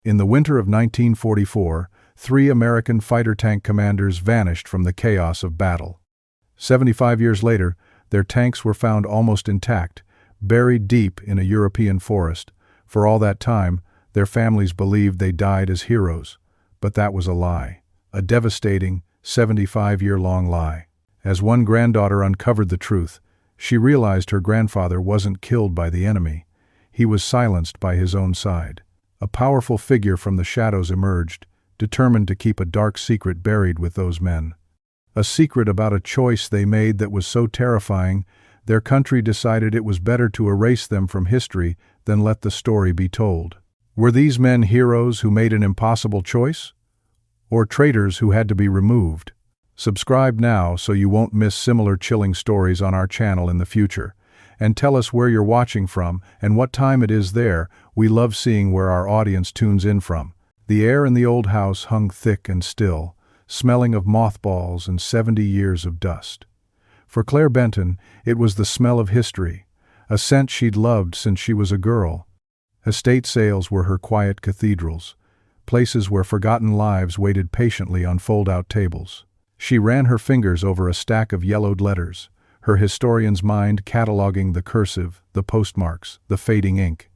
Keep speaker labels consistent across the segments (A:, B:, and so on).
A: In the winter of 1944, 3 American fighter tank commanders vanished from the chaos of battle. 75 years later, their tanks were found almost intact, buried deep in a European forest. For all that time, their families believed they died as heroes. But that was a lie. A devastating, 75-year-long lie. As one granddaughter uncovered the truth, she realized her grandfather wasn't killed by the enemy. He was silenced by his own side. A powerful figure from the shadows emerged, determined to keep a dark secret buried with those men. A secret about a choice they made that was so terrifying, their country decided it was better to erase them from history than let the story be told. Were these men heroes who made an impossible choice? Or traitors who had to be removed? Subscribe now so you won't miss similar chilling stories on our channel in the future. And tell us where you're watching from and what time it is there. We love seeing where our audience tunes in from. The air in the old house hung thick and still, smelling of mothballs and 70 years of dust. For Claire Benton, it was the smell of history, a scent she'd loved since she was a girl. Estate sales were her quiet cathedrals, places where forgotten lives waited patiently on fold-out tables. She ran her fingers over a stack of yellowed letters, her historian's mind cataloging the cursive, the postmarks, the fading ink.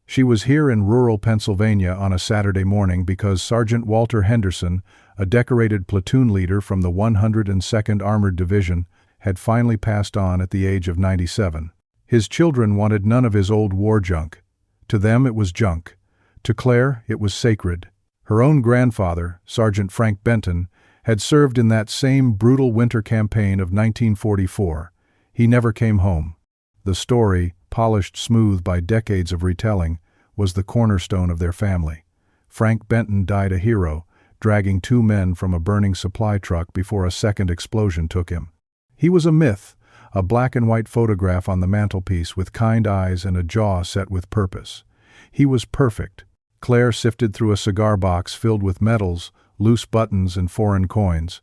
A: She was here in rural Pennsylvania on a Saturday morning because Sergeant Walter Henderson, a decorated platoon leader from the 102nd Armored Division, had finally passed on at the age of 97. His children wanted none of his old war junk. To them it was junk. To Claire it was sacred. Her own grandfather, Sergeant Frank Benton, had served in that same brutal winter campaign of 1944. He never came home. The story, polished smooth by decades of retelling, was the cornerstone of their family. Frank Benton died a hero, dragging 2 men from a burning supply truck before a second explosion took him. He was a myth, a black and white photograph on the mantelpiece with kind eyes and a jaw set with purpose. He was perfect. Claire sifted through a cigar box filled with medals, loose buttons, and foreign coins.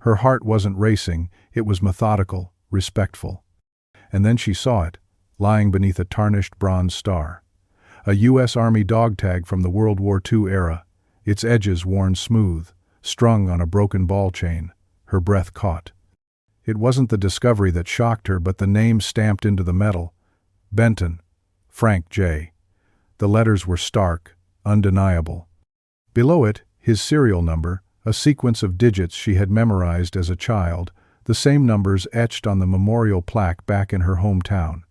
A: Her heart wasn't racing, it was methodical, respectful. And then she saw it, lying beneath a tarnished bronze star. A U.S. Army dog tag from the World War II era, its edges worn smooth, strung on a broken ball chain. Her breath caught. It wasn't the discovery that shocked her, but the name stamped into the metal. Benton, Frank J. The letters were stark, undeniable. Below it, his serial number, a sequence of digits she had memorized as a child, the same numbers etched on the memorial plaque back in her hometown.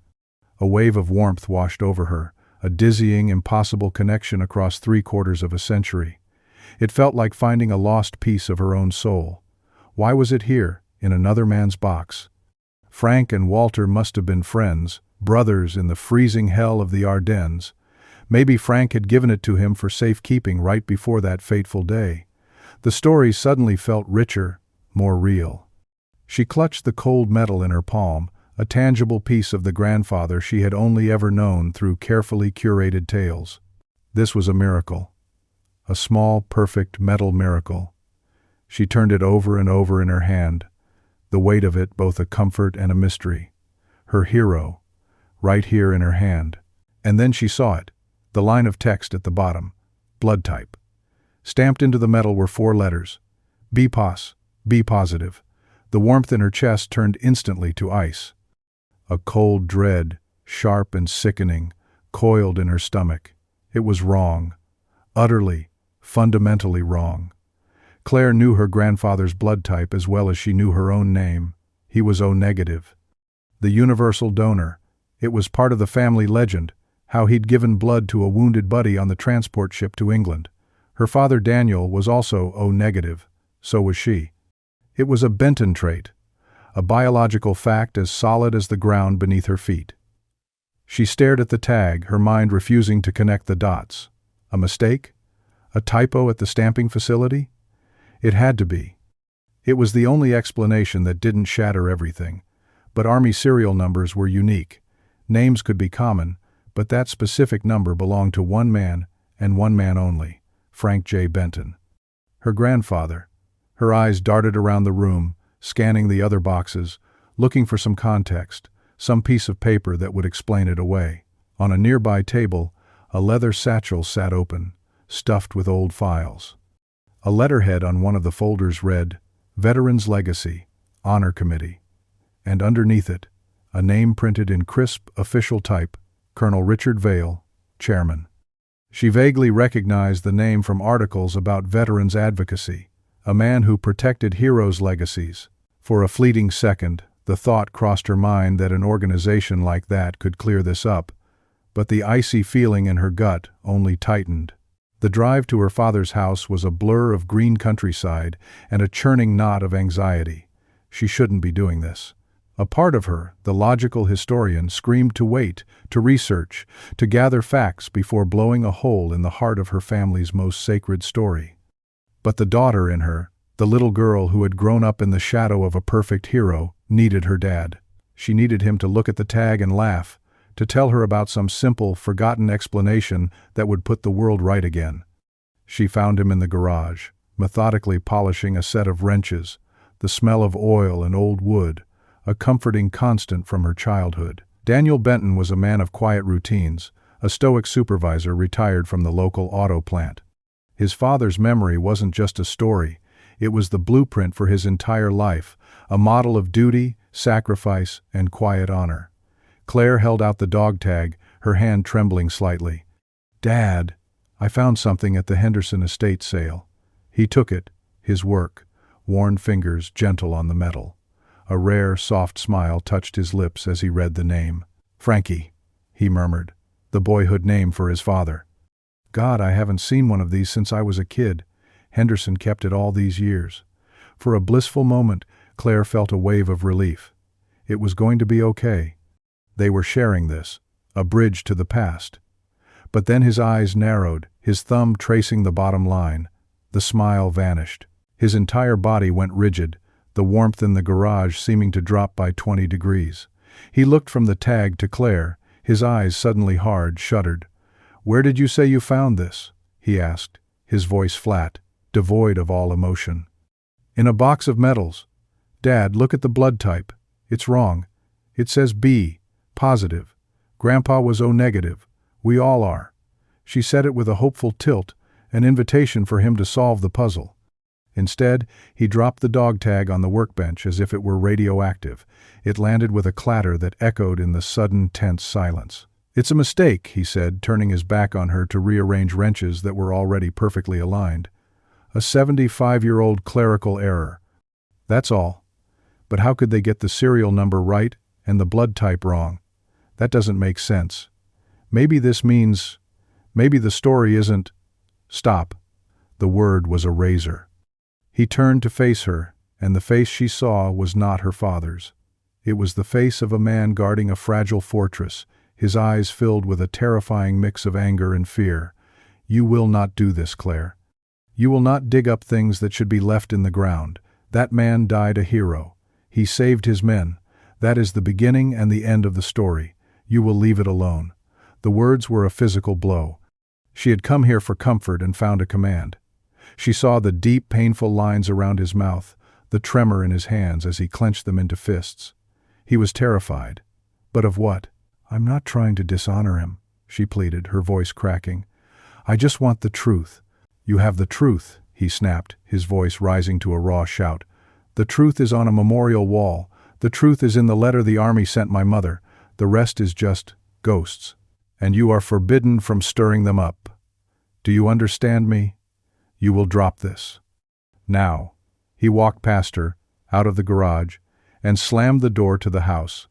A: A wave of warmth washed over her, a dizzying, impossible connection across 3/4 of a century. It felt like finding a lost piece of her own soul. Why was it here, in another man's box? Frank and Walter must have been friends, brothers in the freezing hell of the Ardennes. Maybe Frank had given it to him for safekeeping right before that fateful day. The story suddenly felt richer, more real. She clutched the cold metal in her palm, a tangible piece of the grandfather she had only ever known through carefully curated tales. This was a miracle. A small, perfect metal miracle. She turned it over and over in her hand, the weight of it both a comfort and a mystery. Her hero, right here in her hand. And then she saw it, the line of text at the bottom, blood type. Stamped into the metal were 4 letters. B pos, B positive. The warmth in her chest turned instantly to ice. A cold dread, sharp and sickening, coiled in her stomach. It was wrong. Utterly, fundamentally wrong. Claire knew her grandfather's blood type as well as she knew her own name. He was O negative. The universal donor. It was part of the family legend, how he'd given blood to a wounded buddy on the transport ship to England. Her father Daniel was also O negative. So was she. It was a Benton trait, a biological fact as solid as the ground beneath her feet. She stared at the tag, her mind refusing to connect the dots. A mistake? A typo at the stamping facility? It had to be. It was the only explanation that didn't shatter everything. But Army serial numbers were unique. Names could be common, but that specific number belonged to one man, and one man only, Frank J. Benton. Her grandfather. Her eyes darted around the room, scanning the other boxes, looking for some context, some piece of paper that would explain it away. On a nearby table, a leather satchel sat open, stuffed with old files. A letterhead on one of the folders read, "Veterans Legacy, Honor Committee," and underneath it, a name printed in crisp, official type, Colonel Richard Vale, Chairman. She vaguely recognized the name from articles about veterans advocacy, a man who protected heroes' legacies. For a fleeting second, the thought crossed her mind that an organization like that could clear this up, but the icy feeling in her gut only tightened. The drive to her father's house was a blur of green countryside and a churning knot of anxiety. She shouldn't be doing this. A part of her, the logical historian, screamed to wait, to research, to gather facts before blowing a hole in the heart of her family's most sacred story. But the daughter in her, the little girl who had grown up in the shadow of a perfect hero, needed her dad. She needed him to look at the tag and laugh, to tell her about some simple, forgotten explanation that would put the world right again. She found him in the garage, methodically polishing a set of wrenches, the smell of oil and old wood, a comforting constant from her childhood. Daniel Benton was a man of quiet routines, a stoic supervisor retired from the local auto plant. His father's memory wasn't just a story, it was the blueprint for his entire life, a model of duty, sacrifice, and quiet honor. Claire held out the dog tag, her hand trembling slightly. "Dad, I found something at the Henderson estate sale." He took it, his work, worn fingers gentle on the metal. A rare, soft smile touched his lips as he read the name. "Frankie," he murmured, the boyhood name for his father. "God, I haven't seen one of these since I was a kid. Henderson kept it all these years." For a blissful moment, Claire felt a wave of relief. It was going to be okay. They were sharing this, a bridge to the past. But then his eyes narrowed, his thumb tracing the bottom line. The smile vanished. His entire body went rigid, the warmth in the garage seeming to drop by 20 degrees. He looked from the tag to Claire, his eyes suddenly hard, shuttered. "Where did you say you found this?" he asked, his voice flat, devoid of all emotion. "In a box of medals. Dad, look at the blood type. It's wrong. It says B, positive. Grandpa was O negative. We all are." She said it with a hopeful tilt, an invitation for him to solve the puzzle. Instead, he dropped the dog tag on the workbench as if it were radioactive. It landed with a clatter that echoed in the sudden, tense silence. "It's a mistake," he said, turning his back on her to rearrange wrenches that were already perfectly aligned. "A 75-year-old clerical error. That's all. But how could they get the serial number right and the blood type wrong? That doesn't make sense. Maybe this means... maybe the story isn't..." "Stop." The word was a razor. He turned to face her, and the face she saw was not her father's. It was the face of a man guarding a fragile fortress, his eyes filled with a terrifying mix of anger and fear. "You will not do this, Claire. You will not dig up things that should be left in the ground. That man died a hero. He saved his men. That is the beginning and the end of the story. You will leave it alone." The words were a physical blow. She had come here for comfort and found a command. She saw the deep, painful lines around his mouth, the tremor in his hands as he clenched them into fists. He was terrified. But of what? "I'm not trying to dishonor him," she pleaded, her voice cracking. "I just want the truth." "You have the truth," he snapped, his voice rising to a raw shout. "The truth is on a memorial wall. The truth is in the letter the army sent my mother. The rest is just ghosts. And you are forbidden from stirring them up. Do you understand me? You will drop this. Now." He walked past her, out of the garage, and slammed the door to the house,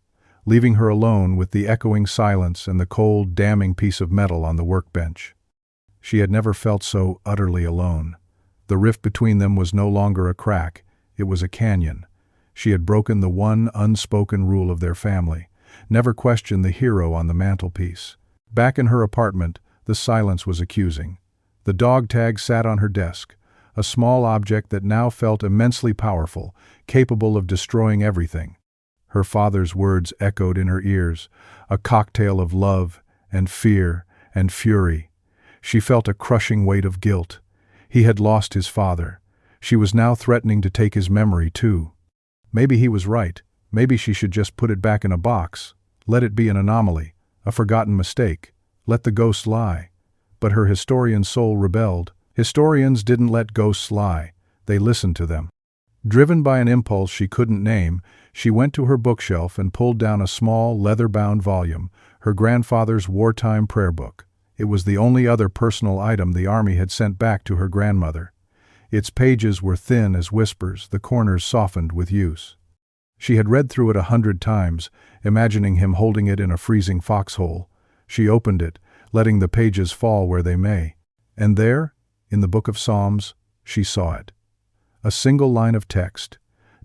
A: leaving her alone with the echoing silence and the cold, damning piece of metal on the workbench. She had never felt so utterly alone. The rift between them was no longer a crack, it was a canyon. She had broken the one unspoken rule of their family: never question the hero on the mantelpiece. Back in her apartment, the silence was accusing. The dog tag sat on her desk, a small object that now felt immensely powerful, capable of destroying everything. Her father's words echoed in her ears, a cocktail of love and fear and fury. She felt a crushing weight of guilt. He had lost his father. She was now threatening to take his memory, too. Maybe he was right. Maybe she should just put it back in a box. Let it be an anomaly, a forgotten mistake. Let the ghost lie. but her historian soul rebelled. Historians didn't let ghosts lie, they listened to them. Driven by an impulse she couldn't name, she went to her bookshelf and pulled down a small, leather-bound volume, her grandfather's wartime prayer book. It was the only other personal item the army had sent back to her grandmother. Its pages were thin as whispers, the corners softened with use. She had read through it 100 times, imagining him holding it in a freezing foxhole. She opened it, letting the pages fall where they may. And there, in the Book of Psalms, she saw it. A single line of text,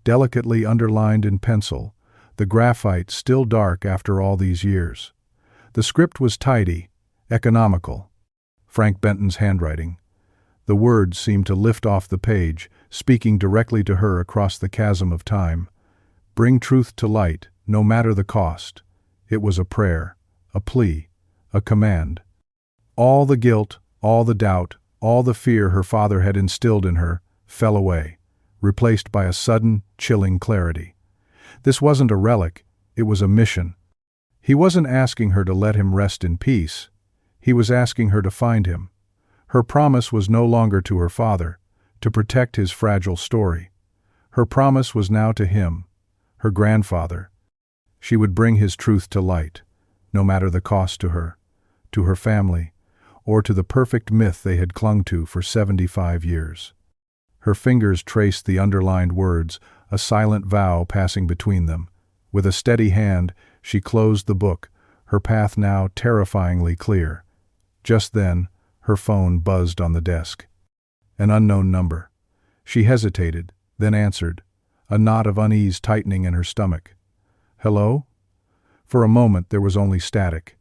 A: delicately underlined in pencil, the graphite still dark after all these years. The script was tidy, economical. Frank Benton's handwriting. The words seemed to lift off the page, speaking directly to her across the chasm of time. Bring truth to light, no matter the cost. It was a prayer, a plea, a command. All the guilt, all the doubt, all the fear her father had instilled in her fell away, replaced by a sudden, chilling clarity. This wasn't a relic, it was a mission. He wasn't asking her to let him rest in peace. He was asking her to find him. Her promise was no longer to her father, to protect his fragile story. Her promise was now to him, her grandfather. She would bring his truth to light, no matter the cost to her family, or to the perfect myth they had clung to for 75 years. Her fingers traced the underlined words, a silent vow passing between them. With a steady hand, she closed the book, her path now terrifyingly clear. Just then, her phone buzzed on the desk. An unknown number. She hesitated, then answered, a knot of unease tightening in her stomach. Hello? For a moment there was only static.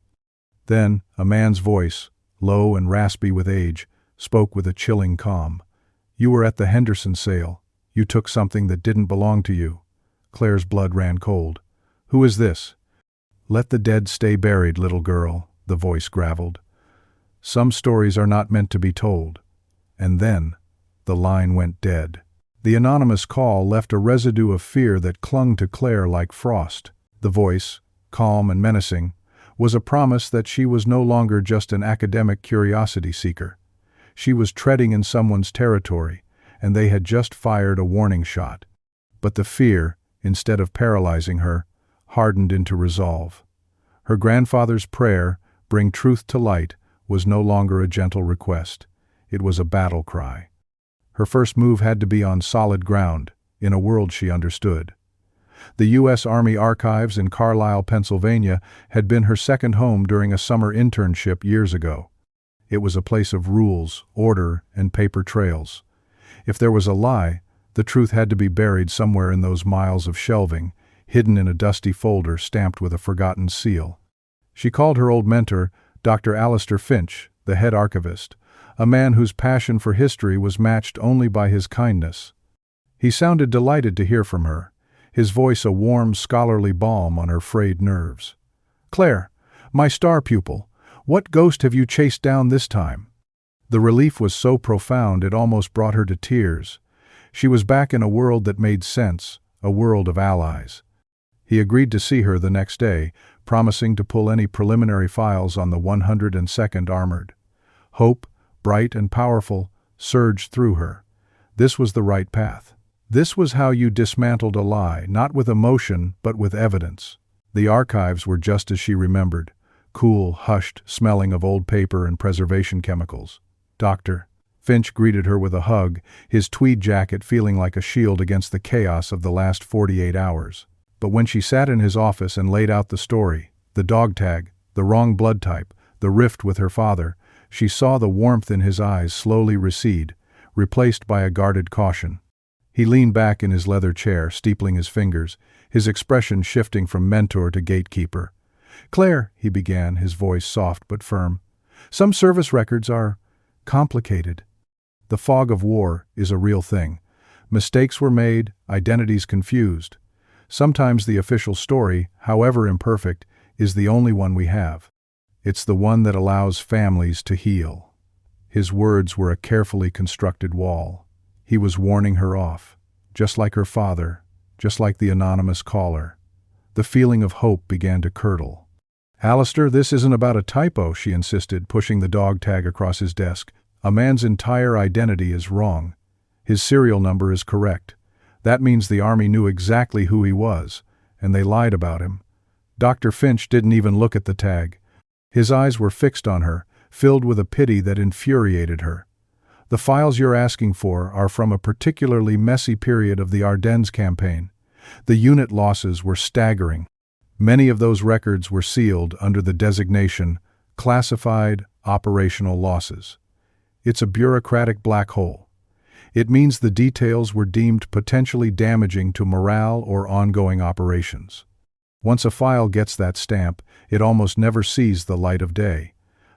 A: Then, a man's voice, low and raspy with age, spoke with a chilling calm. You were at the Henderson sale. You took something that didn't belong to you. Claire's blood ran cold. Who is this? Let the dead stay buried, little girl, the voice graveled. Some stories are not meant to be told. And then, the line went dead. The anonymous call left a residue of fear that clung to Claire like frost. The voice, calm and menacing, was a promise that she was no longer just an academic curiosity seeker. She was treading in someone's territory, and they had just fired a warning shot. But the fear, instead of paralyzing her, hardened into resolve. Her grandfather's prayer, bring truth to light, was no longer a gentle request. It was a battle cry. Her first move had to be on solid ground, in a world she understood. The U.S. Army Archives in Carlisle, Pennsylvania, had been her second home during a summer internship years ago. It was a place of rules, order, and paper trails. If there was a lie, the truth had to be buried somewhere in those miles of shelving, hidden in a dusty folder stamped with a forgotten seal. She called her old mentor, Dr. Alistair Finch, the head archivist, a man whose passion for history was matched only by his kindness. He sounded delighted to hear from her, his voice a warm, scholarly balm on her frayed nerves. Claire, my star pupil, what ghost have you chased down this time? The relief was so profound it almost brought her to tears. She was back in a world that made sense, a world of allies. He agreed to see her the next day, promising to pull any preliminary files on the 102nd Armored. Hope, bright and powerful, surged through her. This was the right path. This was how you dismantled a lie, not with emotion, but with evidence. The archives were just as she remembered. Cool, hushed, smelling of old paper and preservation chemicals. Doctor. Finch greeted her with a hug, his tweed jacket feeling like a shield against the chaos of the last 48 hours. But when she sat in his office and laid out the story, the dog tag, the wrong blood type, the rift with her father, she saw the warmth in his eyes slowly recede, replaced by a guarded caution. He leaned back in his leather chair, steepling his fingers, his expression shifting from mentor to gatekeeper. Claire, he began, his voice soft but firm, some service records are complicated. The fog of war is a real thing. Mistakes were made, identities confused. Sometimes the official story, however imperfect, is the only one we have. It's the one that allows families to heal. His words were a carefully constructed wall. He was warning her off, just like her father, just like the anonymous caller. The feeling of hope began to curdle. "Alistair, this isn't about a typo," she insisted, pushing the dog tag across his desk. "A man's entire identity is wrong. His serial number is correct. That means the Army knew exactly who he was, and they lied about him." Dr. Finch didn't even look at the tag. His eyes were fixed on her, filled with a pity that infuriated her. "The files you're asking for are from a particularly messy period of the Ardennes campaign. The unit losses were staggering. Many of those records were sealed under the designation Classified Operational Losses. It's a bureaucratic black hole. It means the details were deemed potentially damaging to morale or ongoing operations. Once a file gets that stamp, it almost never sees the light of day."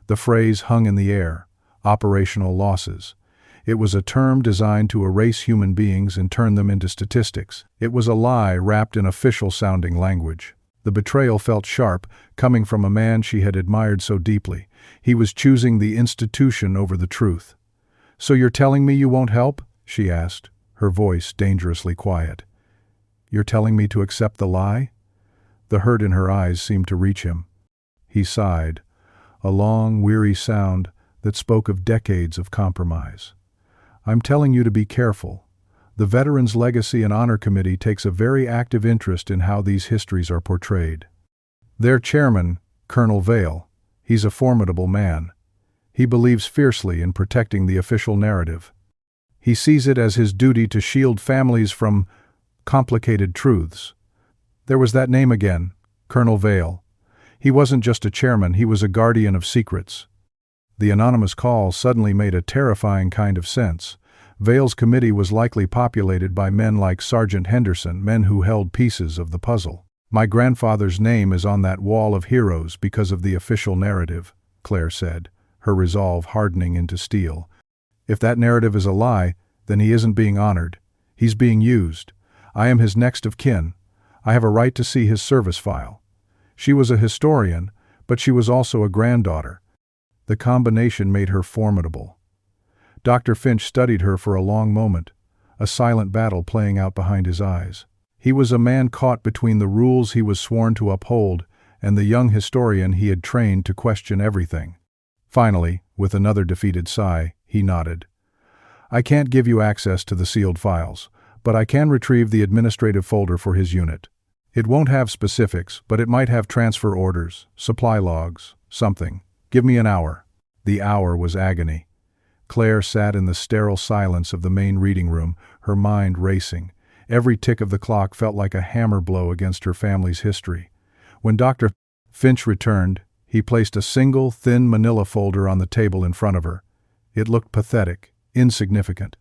A: The phrase hung in the air, operational losses. It was a term designed to erase human beings and turn them into statistics. It was a lie wrapped in official-sounding language. The betrayal felt sharp, coming from a man she had admired so deeply. He was choosing the institution over the truth. "So you're telling me you won't help?" she asked, her voice dangerously quiet. "You're telling me to accept the lie?" The hurt in her eyes seemed to reach him. He sighed, a long, weary sound that spoke of decades of compromise. "I'm telling you to be careful. The Veterans Legacy and Honor Committee takes a very active interest in how these histories are portrayed. Their chairman, Colonel Vale, he's a formidable man. He believes fiercely in protecting the official narrative. He sees it as his duty to shield families from complicated truths." There was that name again, Colonel Vale. He wasn't just a chairman, he was a guardian of secrets. The anonymous call suddenly made a terrifying kind of sense. Vale's committee was likely populated by men like Sergeant Henderson, men who held pieces of the puzzle. "My grandfather's name is on that wall of heroes because of the official narrative," Claire said, her resolve hardening into steel. "If that narrative is a lie, then he isn't being honored. He's being used. I am his next of kin. I have a right to see his service file." She was a historian, but she was also a granddaughter. The combination made her formidable. Dr. Finch studied her for a long moment, a silent battle playing out behind his eyes. He was a man caught between the rules he was sworn to uphold and the young historian he had trained to question everything. Finally, with another defeated sigh, he nodded. "I can't give you access to the sealed files, but I can retrieve the administrative folder for his unit. It won't have specifics, but it might have transfer orders, supply logs, something. Give me an hour." The hour was agony. Claire sat in the sterile silence of the main reading room, her mind racing. Every tick of the clock felt like a hammer blow against her family's history. When Dr. Finch returned, he placed a single, thin manila folder on the table in front of her. It looked pathetic, insignificant.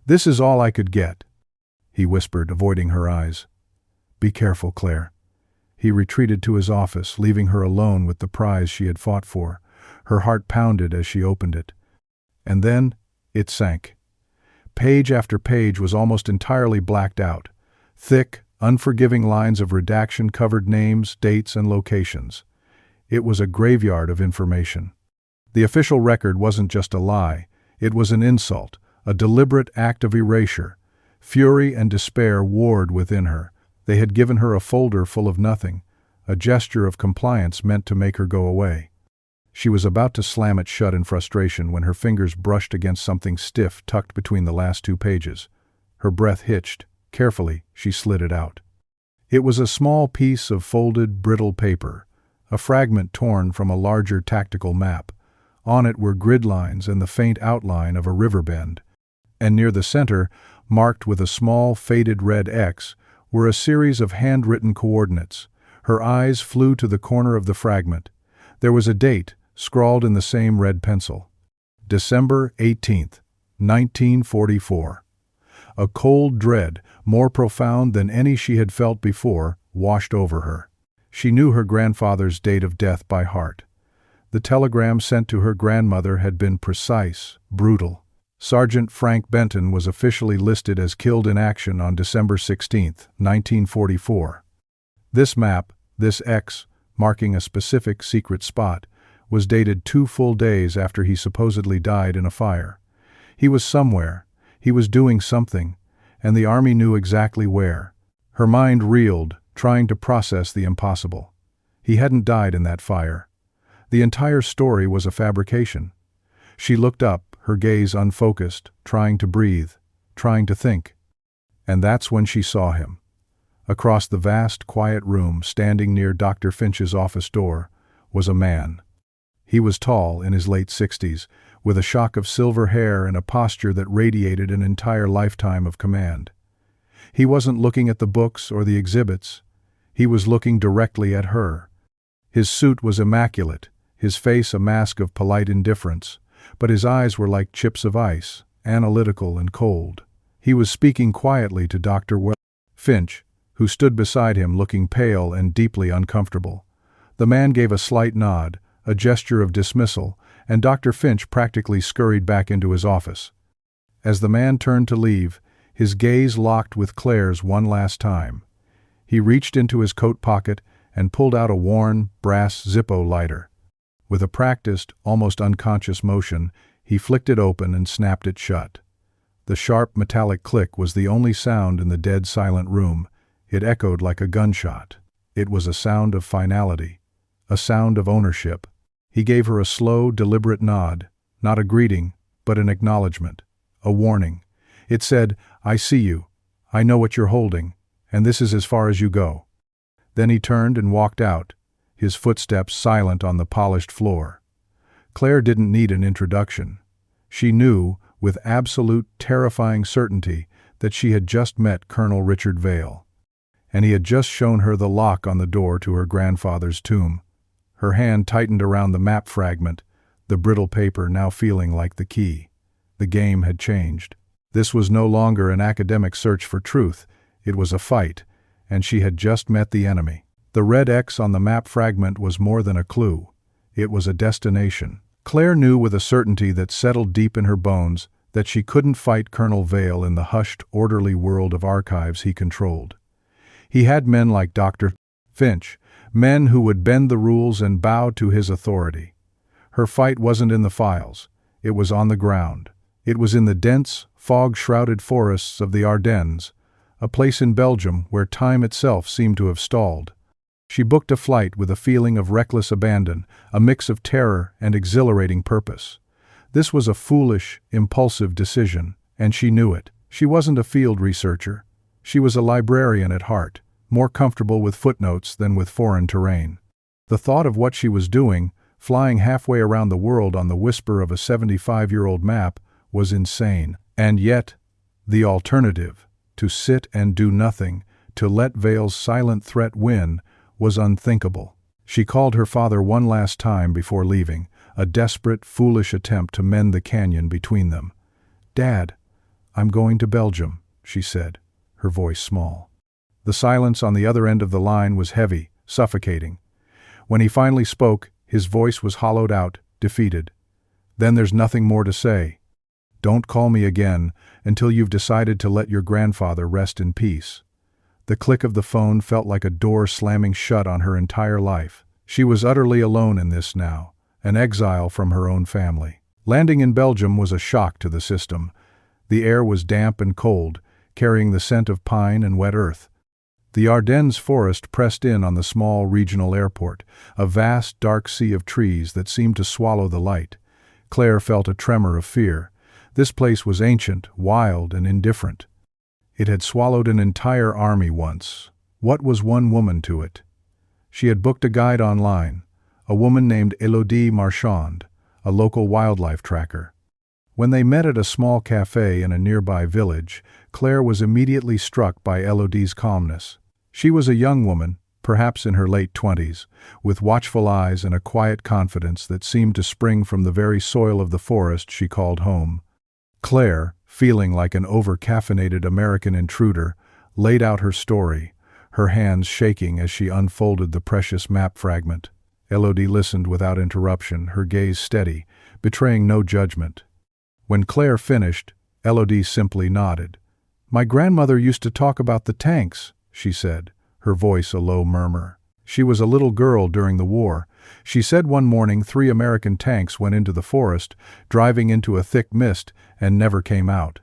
A: "This is all I could get," he whispered, avoiding her eyes. "Be careful, Claire." He retreated to his office, leaving her alone with the prize she had fought for. Her heart pounded as she opened it. And then, it sank. Page after page was almost entirely blacked out. Thick, unforgiving lines of redaction covered names, dates, and locations. It was a graveyard of information. The official record wasn't just a lie. It was an insult, a deliberate act of erasure. Fury and despair warred within her. They had given her a folder full of nothing, a gesture of compliance meant to make her go away. She was about to slam it shut in frustration when her fingers brushed against something stiff tucked between the last two pages. Her breath hitched. Carefully, she slid it out. It was a small piece of folded, brittle paper, a fragment torn from a larger tactical map. On it were grid lines and the faint outline of a river bend. And near the center, marked with a small, faded red X, were a series of handwritten coordinates. Her eyes flew to the corner of the fragment. There was a date, scrawled in the same red pencil. December 18th, 1944. A cold dread, more profound than any she had felt before, washed over her. She knew her grandfather's date of death by heart. The telegram sent to her grandmother had been precise, brutal. Sergeant Frank Benton was officially listed as killed in action on December 16, 1944. This map, this X, marking a specific secret spot, was dated 2 full days after he supposedly died in a fire. He was somewhere, he was doing something, and the Army knew exactly where. Her mind reeled, trying to process the impossible. He hadn't died in that fire. The entire story was a fabrication. She looked up, her gaze unfocused, trying to breathe, trying to think. And that's when she saw him. Across the vast, quiet room, standing near Dr. Finch's office door, was a man. He was tall, in his late 60s, with a shock of silver hair and a posture that radiated an entire lifetime of command. He wasn't looking at the books or the exhibits. He was looking directly at her. His suit was immaculate, his face a mask of polite indifference, but his eyes were like chips of ice, analytical and cold. He was speaking quietly to Dr. Finch, who stood beside him looking pale and deeply uncomfortable. The man gave a slight nod, a gesture of dismissal, and Dr. Finch practically scurried back into his office. As the man turned to leave, his gaze locked with Claire's one last time. He reached into his coat pocket and pulled out a worn, brass Zippo lighter. With a practiced, almost unconscious motion, he flicked it open and snapped it shut. The sharp, metallic click was the only sound in the dead, silent room. It echoed like a gunshot. It was a sound of finality, a sound of ownership. He gave her a slow, deliberate nod, not a greeting, but an acknowledgement, a warning. It said, "I see you. I know what you're holding, and this is as far as you go." Then he turned and walked out, his footsteps silent on the polished floor. Claire didn't need an introduction. She knew, with absolute, terrifying certainty, that she had just met Colonel Richard Vale. And he had just shown her the lock on the door to her grandfather's tomb. Her hand tightened around the map fragment, the brittle paper now feeling like the key. The game had changed. This was no longer an academic search for truth. It was a fight, and she had just met the enemy. The red X on the map fragment was more than a clue. It was a destination. Claire knew with a certainty that settled deep in her bones that she couldn't fight Colonel Vale in the hushed, orderly world of archives he controlled. He had men like Dr. Finch, men who would bend the rules and bow to his authority. Her fight wasn't in the files. It was on the ground. It was in the dense, fog-shrouded forests of the Ardennes, a place in Belgium where time itself seemed to have stalled. She booked a flight with a feeling of reckless abandon, a mix of terror and exhilarating purpose. This was a foolish, impulsive decision, and she knew it. She wasn't a field researcher. She was a librarian at heart, more comfortable with footnotes than with foreign terrain. The thought of what she was doing, flying halfway around the world on the whisper of a 75-year-old map, was insane. And yet, the alternative, to sit and do nothing, to let Vale's silent threat win, was unthinkable. She called her father one last time before leaving, a desperate, foolish attempt to mend the canyon between them. "Dad, I'm going to Belgium," she said, her voice small. The silence on the other end of the line was heavy, suffocating. When he finally spoke, his voice was hollowed out, defeated. "Then there's nothing more to say. Don't call me again until you've decided to let your grandfather rest in peace." The click of the phone felt like a door slamming shut on her entire life. She was utterly alone in this now, an exile from her own family. Landing in Belgium was a shock to the system. The air was damp and cold, carrying the scent of pine and wet earth. The Ardennes forest pressed in on the small regional airport, a vast dark sea of trees that seemed to swallow the light. Claire felt a tremor of fear. This place was ancient, wild, and indifferent. It had swallowed an entire army once. What was one woman to it? She had booked a guide online, a woman named Elodie Marchand, a local wildlife tracker. When they met at a small cafe in a nearby village, Claire was immediately struck by Elodie's calmness. She was a young woman, perhaps in her late 20s, with watchful eyes and a quiet confidence that seemed to spring from the very soil of the forest she called home. Claire, feeling like an over-caffeinated American intruder, laid out her story, her hands shaking as she unfolded the precious map fragment. Elodie listened without interruption, her gaze steady, betraying no judgment. When Claire finished, Elodie simply nodded. "My grandmother used to talk about the tanks," she said, her voice a low murmur. She was a little girl during the war. She said one morning 3 American tanks went into the forest, driving into a thick mist, and never came out.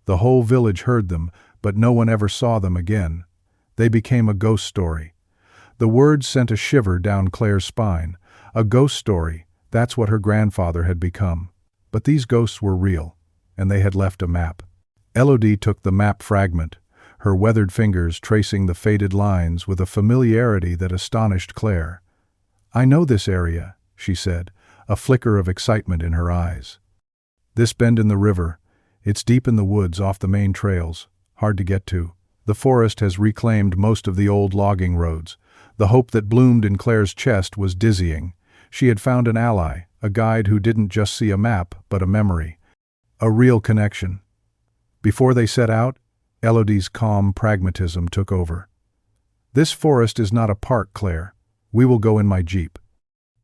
A: The whole village heard them, but no one ever saw them again. They became a ghost story. The words sent a shiver down Claire's spine. A ghost story, that's what her grandfather had become. But these ghosts were real, and they had left a map. Elodie took the map fragment, her weathered fingers tracing the faded lines with a familiarity that astonished Claire. "I know this area," she said, a flicker of excitement in her eyes. "This bend in the river, it's deep in the woods off the main trails, hard to get to. The forest has reclaimed most of the old logging roads." The hope that bloomed in Claire's chest was dizzying. She had found an ally, a guide who didn't just see a map, but a memory. A real connection. Before they set out, Elodie's calm pragmatism took over. "This forest is not a park, Claire. We will go in my Jeep.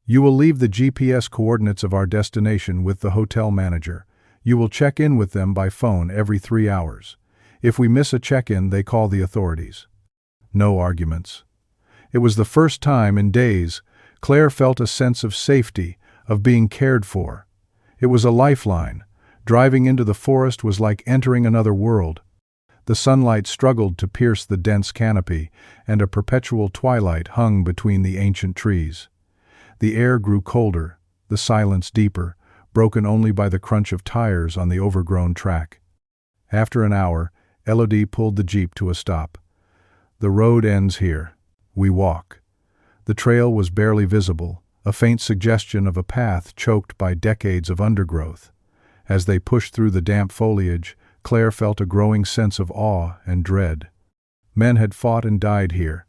A: You will leave the GPS coordinates of our destination with the hotel manager. You will check in with them by phone every 3 hours. If we miss a check-in, they call the authorities." No arguments. It was the first time in days Claire felt a sense of safety, of being cared for. It was a lifeline. Driving into the forest was like entering another world. The sunlight struggled to pierce the dense canopy, and a perpetual twilight hung between the ancient trees. The air grew colder, the silence deeper, broken only by the crunch of tires on the overgrown track. After an hour, Elodie pulled the Jeep to a stop. "The road ends here. We walk." The trail was barely visible, a faint suggestion of a path choked by decades of undergrowth. As they pushed through the damp foliage, Claire felt a growing sense of awe and dread. Men had fought and died here.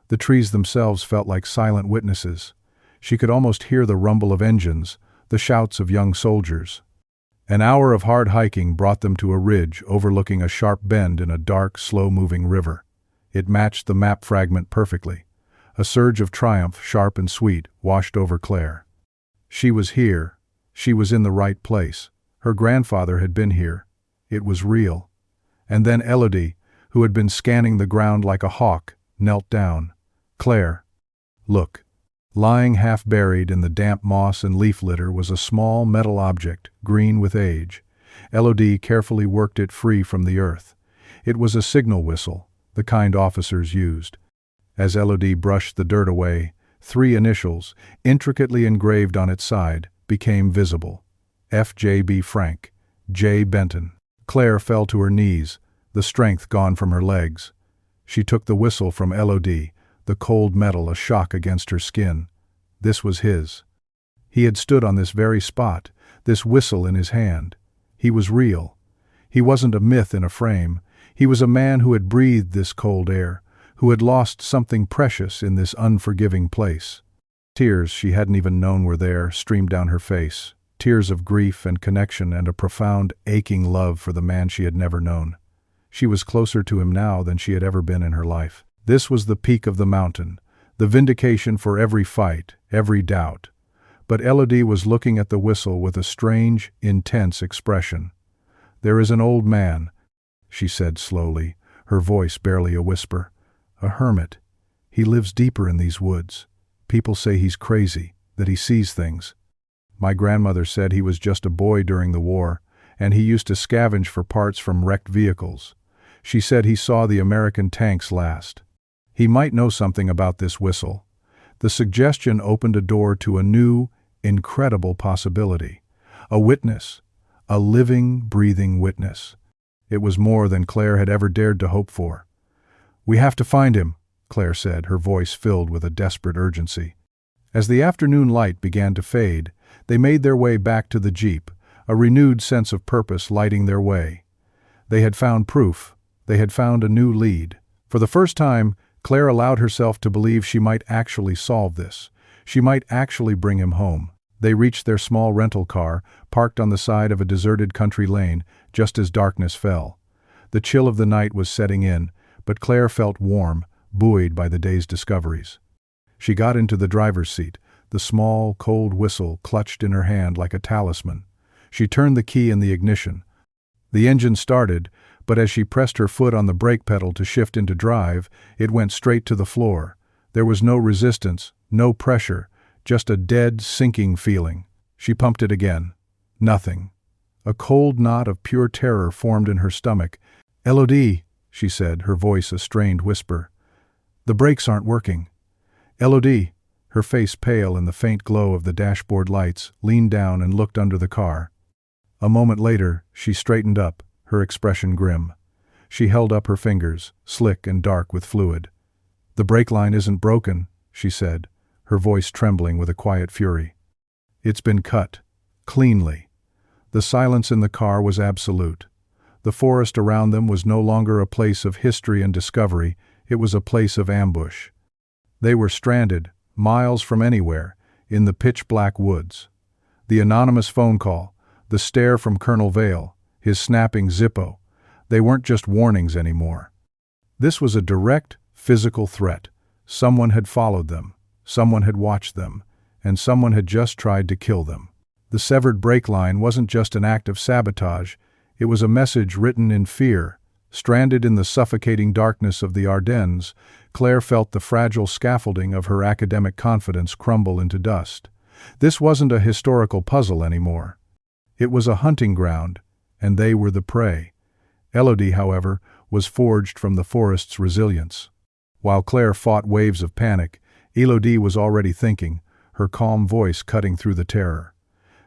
A: The trees themselves felt like silent witnesses. She could almost hear the rumble of engines, the shouts of young soldiers. An hour of hard hiking brought them to a ridge overlooking a sharp bend in a dark, slow-moving river. It matched the map fragment perfectly. A surge of triumph, sharp and sweet, washed over Claire. She was here. She was in the right place. Her grandfather had been here. It was real. And then Elodie, who had been scanning the ground like a hawk, knelt down. "Claire, look." Lying half-buried in the damp moss and leaf litter was a small metal object, green with age. Elodie carefully worked it free from the earth. It was a signal whistle, the kind officers used. As Elodie brushed the dirt away, 3 initials, intricately engraved on its side, became visible. F.J.B. Frank, J. Benton. Claire fell to her knees, the strength gone from her legs. She took the whistle from Elodie, the cold metal a shock against her skin. This was his. He had stood on this very spot, this whistle in his hand. He was real. He wasn't a myth in a frame. He was a man who had breathed this cold air, who had lost something precious in this unforgiving place. Tears she hadn't even known were there streamed down her face, tears of grief and connection and a profound, aching love for the man she had never known. She was closer to him now than she had ever been in her life. This was the peak of the mountain, the vindication for every fight, every doubt. But Elodie was looking at the whistle with a strange, intense expression. "There is an old man," she said slowly, her voice barely a whisper. "A hermit. He lives deeper in these woods. People say he's crazy, that he sees things. My grandmother said he was just a boy during the war, and he used to scavenge for parts from wrecked vehicles. She said he saw the American tanks last. He might know something about this whistle." The suggestion opened a door to a new, incredible possibility. A witness. A living, breathing witness. It was more than Claire had ever dared to hope for. "We have to find him," Claire said, her voice filled with a desperate urgency. As the afternoon light began to fade, they made their way back to the Jeep, a renewed sense of purpose lighting their way. They had found proof. They had found a new lead. For the first time, Claire allowed herself to believe she might actually solve this. She might actually bring him home. They reached their small rental car, parked on the side of a deserted country lane, just as darkness fell. The chill of the night was setting in, but Claire felt warm, buoyed by the day's discoveries. She got into the driver's seat, the small, cold whistle clutched in her hand like a talisman. She turned the key in the ignition. The engine started, but as she pressed her foot on the brake pedal to shift into drive, it went straight to the floor. There was no resistance, no pressure, just a dead, sinking feeling. She pumped it again. Nothing. A cold knot of pure terror formed in her stomach. "Elodie," she said, her voice a strained whisper. "The brakes aren't working." Elodie, her face pale in the faint glow of the dashboard lights, leaned down and looked under the car. A moment later, she straightened up, her expression grim. She held up her fingers, slick and dark with fluid. "The brake line isn't broken," she said, her voice trembling with a quiet fury. "It's been cut. Cleanly." The silence in the car was absolute. The forest around them was no longer a place of history and discovery, it was a place of ambush. They were stranded, miles from anywhere, in the pitch-black woods. The anonymous phone call, the stare from Colonel Vale, his snapping Zippo, they weren't just warnings anymore. This was a direct, physical threat. Someone had followed them, someone had watched them, and someone had just tried to kill them. The severed brake line wasn't just an act of sabotage, it was a message written in fear. Stranded in the suffocating darkness of the Ardennes, Claire felt the fragile scaffolding of her academic confidence crumble into dust. This wasn't a historical puzzle anymore. It was a hunting ground, and they were the prey. Elodie, however, was forged from the forest's resilience. While Claire fought waves of panic, Elodie was already thinking, her calm voice cutting through the terror.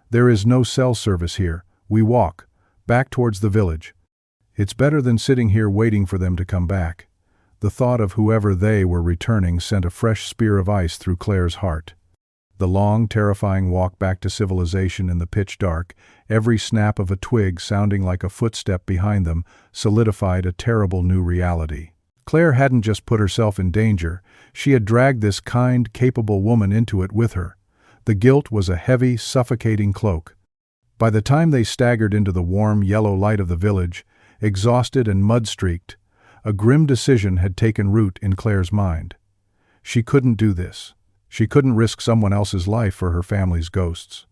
A: "There is no cell service here. We walk, back towards the village. It's better than sitting here waiting for them to come back." The thought of whoever they were returning sent a fresh spear of ice through Claire's heart. The long, terrifying walk back to civilization in the pitch dark, every snap of a twig sounding like a footstep behind them, solidified a terrible new reality. Claire hadn't just put herself in danger, she had dragged this kind, capable woman into it with her. The guilt was a heavy, suffocating cloak. By the time they staggered into the warm, yellow light of the village, exhausted and mud-streaked, a grim decision had taken root in Claire's mind. She couldn't do this. She couldn't risk someone else's life for her family's ghosts.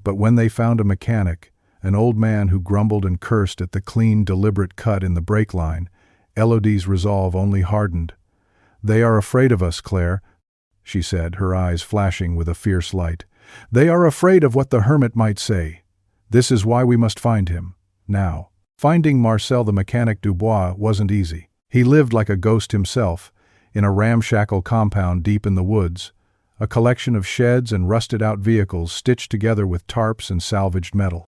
A: But when they found a mechanic, an old man who grumbled and cursed at the clean, deliberate cut in the brake line, Elodie's resolve only hardened. "They are afraid of us, Claire," she said, her eyes flashing with a fierce light. "They are afraid of what the hermit might say. This is why we must find him, now." Finding Marcel the mechanic Dubois wasn't easy. He lived like a ghost himself, in a ramshackle compound deep in the woods, a collection of sheds and rusted-out vehicles stitched together with tarps and salvaged metal.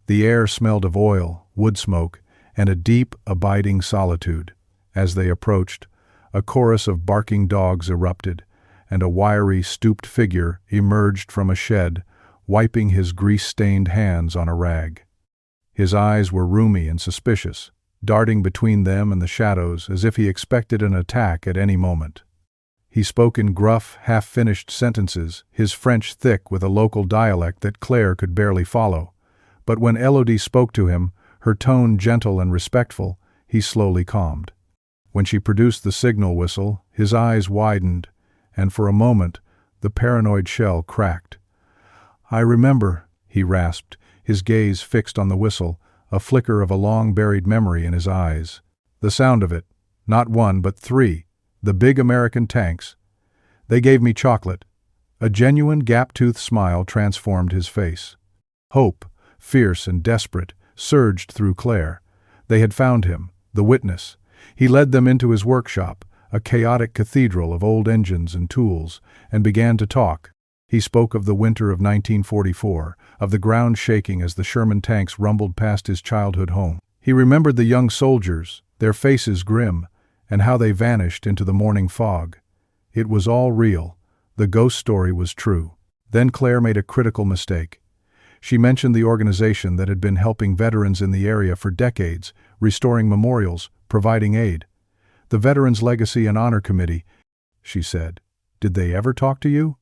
A: The air smelled of oil, wood smoke, and a deep, abiding solitude. As they approached, a chorus of barking dogs erupted, and a wiry, stooped figure emerged from a shed, wiping his grease-stained hands on a rag. His eyes were rheumy and suspicious, darting between them and the shadows as if he expected an attack at any moment. He spoke in gruff, half-finished sentences, his French thick with a local dialect that Claire could barely follow. But when Elodie spoke to him, her tone gentle and respectful, he slowly calmed. When she produced the signal whistle, his eyes widened, and for a moment, the paranoid shell cracked. "I remember," he rasped, his gaze fixed on the whistle, a flicker of a long-buried memory in his eyes. The sound of it, not one but three, the big American tanks. "They gave me chocolate." A genuine gap-toothed smile transformed his face. Hope, fierce and desperate, surged through Claire. They had found him, the witness. He led them into his workshop, a chaotic cathedral of old engines and tools, and began to talk. He spoke of the winter of 1944, of the ground shaking as the Sherman tanks rumbled past his childhood home. He remembered the young soldiers, their faces grim, and how they vanished into the morning fog. It was all real. The ghost story was true. Then Claire made a critical mistake. She mentioned the organization that had been helping veterans in the area for decades, restoring memorials, providing aid. "The Veterans Legacy and Honor Committee," she said. "Did they ever talk to you?"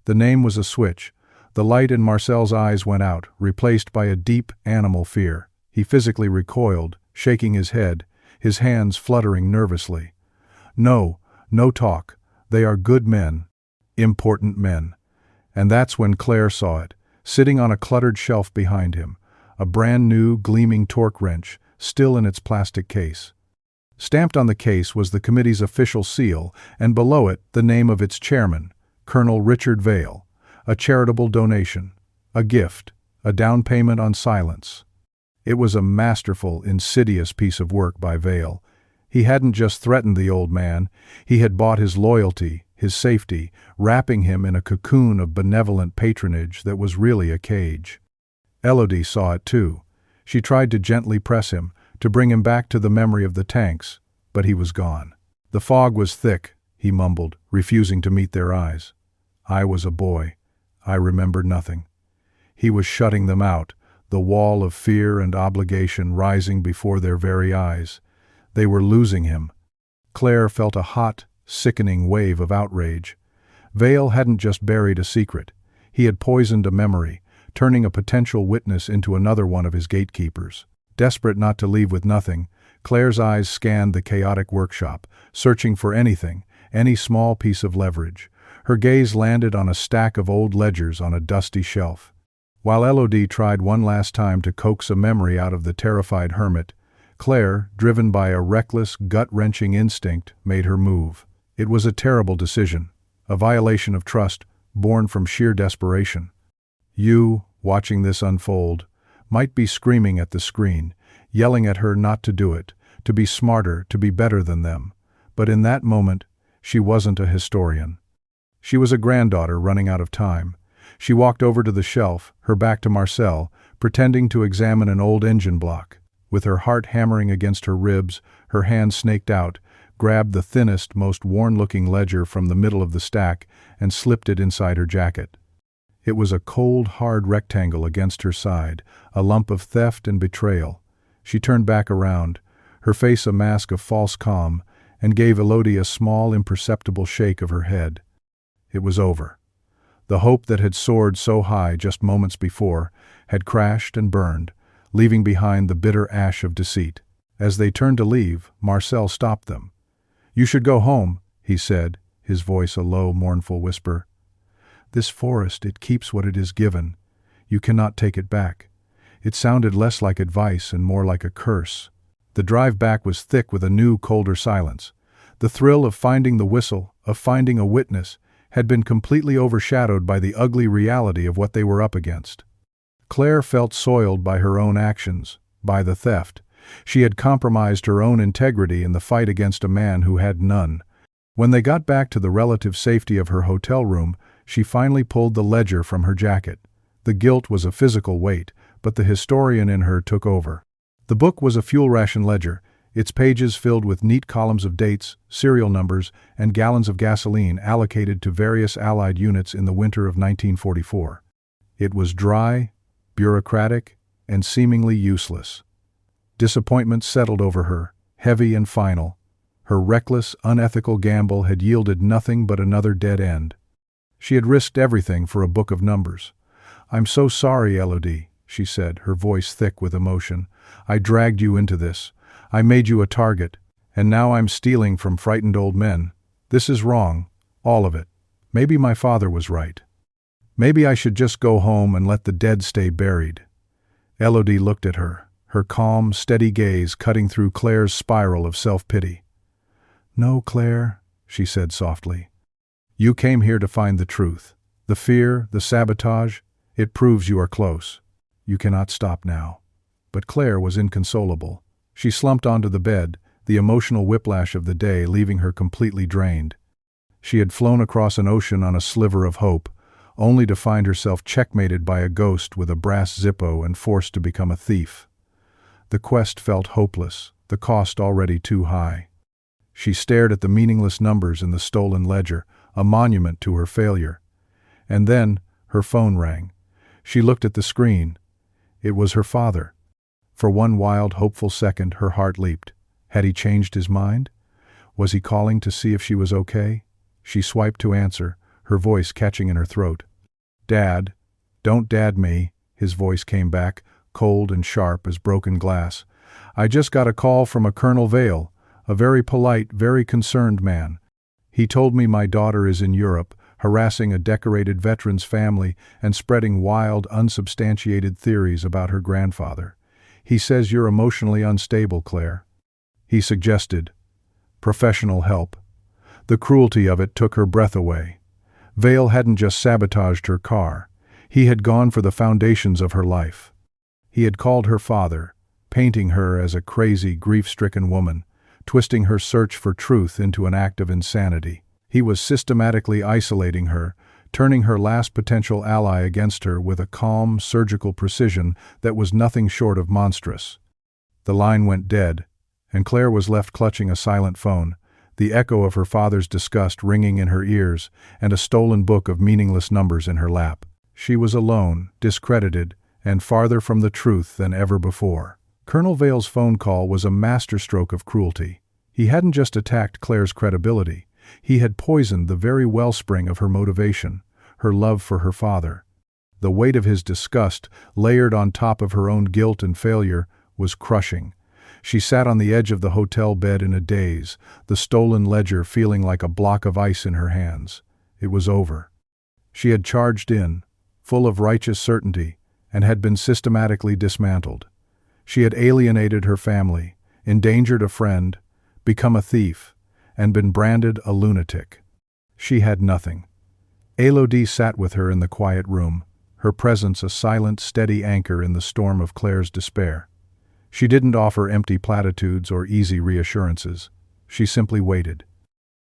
A: The name was a switch. The light in Marcel's eyes went out, replaced by a deep, animal fear. He physically recoiled, shaking his head, his hands fluttering nervously. "No, no talk. They are good men. Important men." And that's when Claire saw it, sitting on a cluttered shelf behind him, a brand-new, gleaming torque wrench, still in its plastic case. Stamped on the case was the committee's official seal, and below it the name of its chairman, Colonel Richard Vale, a charitable donation, a gift, a down payment on silence. It was a masterful, insidious piece of work by Vale. He hadn't just threatened the old man, he had bought his loyalty, his safety, wrapping him in a cocoon of benevolent patronage that was really a cage. Elodie saw it too. She tried to gently press him, to bring him back to the memory of the tanks, but he was gone. The fog was thick, he mumbled, refusing to meet their eyes. I was a boy. I remembered nothing. He was shutting them out, the wall of fear and obligation rising before their very eyes. They were losing him. Claire felt a hot, sickening wave of outrage. Vale hadn't just buried a secret. He had poisoned a memory, turning a potential witness into another one of his gatekeepers. Desperate not to leave with nothing, Claire's eyes scanned the chaotic workshop, searching for anything, any small piece of leverage. Her gaze landed on a stack of old ledgers on a dusty shelf. While Elodie tried one last time to coax a memory out of the terrified hermit, Claire, driven by a reckless, gut-wrenching instinct, made her move. It was a terrible decision, a violation of trust, born from sheer desperation. You, watching this unfold, might be screaming at the screen, yelling at her not to do it, to be smarter, to be better than them. But in that moment, she wasn't a historian. She was a granddaughter running out of time. She walked over to the shelf, her back to Marcel, pretending to examine an old engine block. With her heart hammering against her ribs, her hand snaked out, grabbed the thinnest, most worn-looking ledger from the middle of the stack, and slipped it inside her jacket. It was a cold, hard rectangle against her side, a lump of theft and betrayal. She turned back around, her face a mask of false calm, and gave Elodie a small, imperceptible shake of her head. It was over. The hope that had soared so high just moments before had crashed and burned, leaving behind the bitter ash of deceit. As they turned to leave, Marcel stopped them. "You should go home," he said, his voice a low, mournful whisper. "This forest, it keeps what it is given. You cannot take it back." It sounded less like advice and more like a curse. The drive back was thick with a new, colder silence. The thrill of finding the whistle, of finding a witness, had been completely overshadowed by the ugly reality of what they were up against. Claire felt soiled by her own actions, by the theft. She had compromised her own integrity in the fight against a man who had none. When they got back to the relative safety of her hotel room, she finally pulled the ledger from her jacket. The guilt was a physical weight, but the historian in her took over. The book was a fuel ration ledger, its pages filled with neat columns of dates, serial numbers, and gallons of gasoline allocated to various Allied units in the winter of 1944. It was dry, bureaucratic, and seemingly useless. Disappointment settled over her, heavy and final. Her reckless, unethical gamble had yielded nothing but another dead end. She had risked everything for a book of numbers. "I'm so sorry, Elodie," she said, her voice thick with emotion. "I dragged you into this. I made you a target, and now I'm stealing from frightened old men. This is wrong, all of it. Maybe my father was right. Maybe I should just go home and let the dead stay buried." Elodie looked at her, her calm, steady gaze cutting through Claire's spiral of self-pity. "No, Claire," she said softly. "You came here to find the truth. The fear, the sabotage, it proves you are close. You cannot stop now." But Claire was inconsolable. She slumped onto the bed, the emotional whiplash of the day leaving her completely drained. She had flown across an ocean on a sliver of hope, only to find herself checkmated by a ghost with a brass Zippo and forced to become a thief. The quest felt hopeless, the cost already too high. She stared at the meaningless numbers in the stolen ledger, a monument to her failure. And then, her phone rang. She looked at the screen. It was her father. For one wild, hopeful second, her heart leaped. Had he changed his mind? Was he calling to see if she was okay? She swiped to answer, her voice catching in her throat. "Dad, don't dad me," his voice came back, cold and sharp as broken glass. "I just got a call from a Colonel Vale, a very polite, very concerned man. He told me my daughter is in Europe, harassing a decorated veteran's family and spreading wild, unsubstantiated theories about her grandfather. He says you're emotionally unstable, Claire." He suggested professional help. The cruelty of it took her breath away. Vale hadn't just sabotaged her car. He had gone for the foundations of her life. He had called her father, painting her as a crazy, grief-stricken woman, twisting her search for truth into an act of insanity. He was systematically isolating her, turning her last potential ally against her with a calm, surgical precision that was nothing short of monstrous. The line went dead, and Claire was left clutching a silent phone, the echo of her father's disgust ringing in her ears, and a stolen book of meaningless numbers in her lap. She was alone, discredited, and farther from the truth than ever before. Colonel Vale's phone call was a masterstroke of cruelty. He hadn't just attacked Claire's credibility, he had poisoned the very wellspring of her motivation, her love for her father. The weight of his disgust, layered on top of her own guilt and failure, was crushing. She sat on the edge of the hotel bed in a daze, the stolen ledger feeling like a block of ice in her hands. It was over. She had charged in, full of righteous certainty, and had been systematically dismantled. She had alienated her family, endangered a friend, become a thief, and been branded a lunatic. She had nothing. Elodie sat with her in the quiet room, her presence a silent, steady anchor in the storm of Claire's despair. She didn't offer empty platitudes or easy reassurances. She simply waited.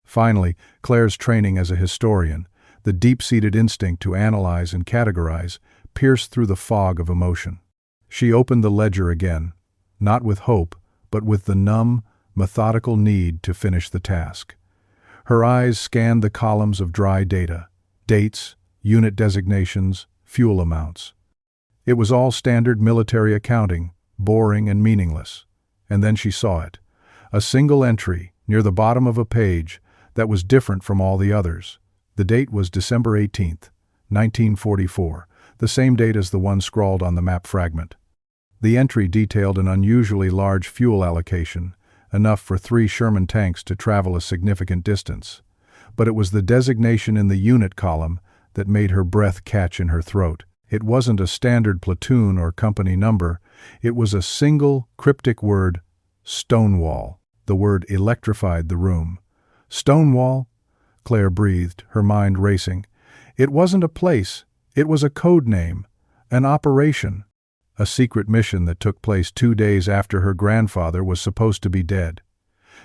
A: Finally, Claire's training as a historian, the deep-seated instinct to analyze and categorize, pierced through the fog of emotion. She opened the ledger again, not with hope, but with the numb, methodical need to finish the task. Her eyes scanned the columns of dry data, dates, unit designations, fuel amounts. It was all standard military accounting, boring and meaningless. And then she saw it. A single entry, near the bottom of a page, that was different from all the others. The date was December 18th, 1944, the same date as the one scrawled on the map fragment. The entry detailed an unusually large fuel allocation, enough for 3 Sherman tanks to travel a significant distance. But it was the designation in the unit column that made her breath catch in her throat. It wasn't a standard platoon or company number. It was a single, cryptic word, Stonewall. The word electrified the room. Stonewall? Claire breathed, her mind racing. It wasn't a place. It was a code name, an operation, a secret mission that took place 2 days after her grandfather was supposed to be dead.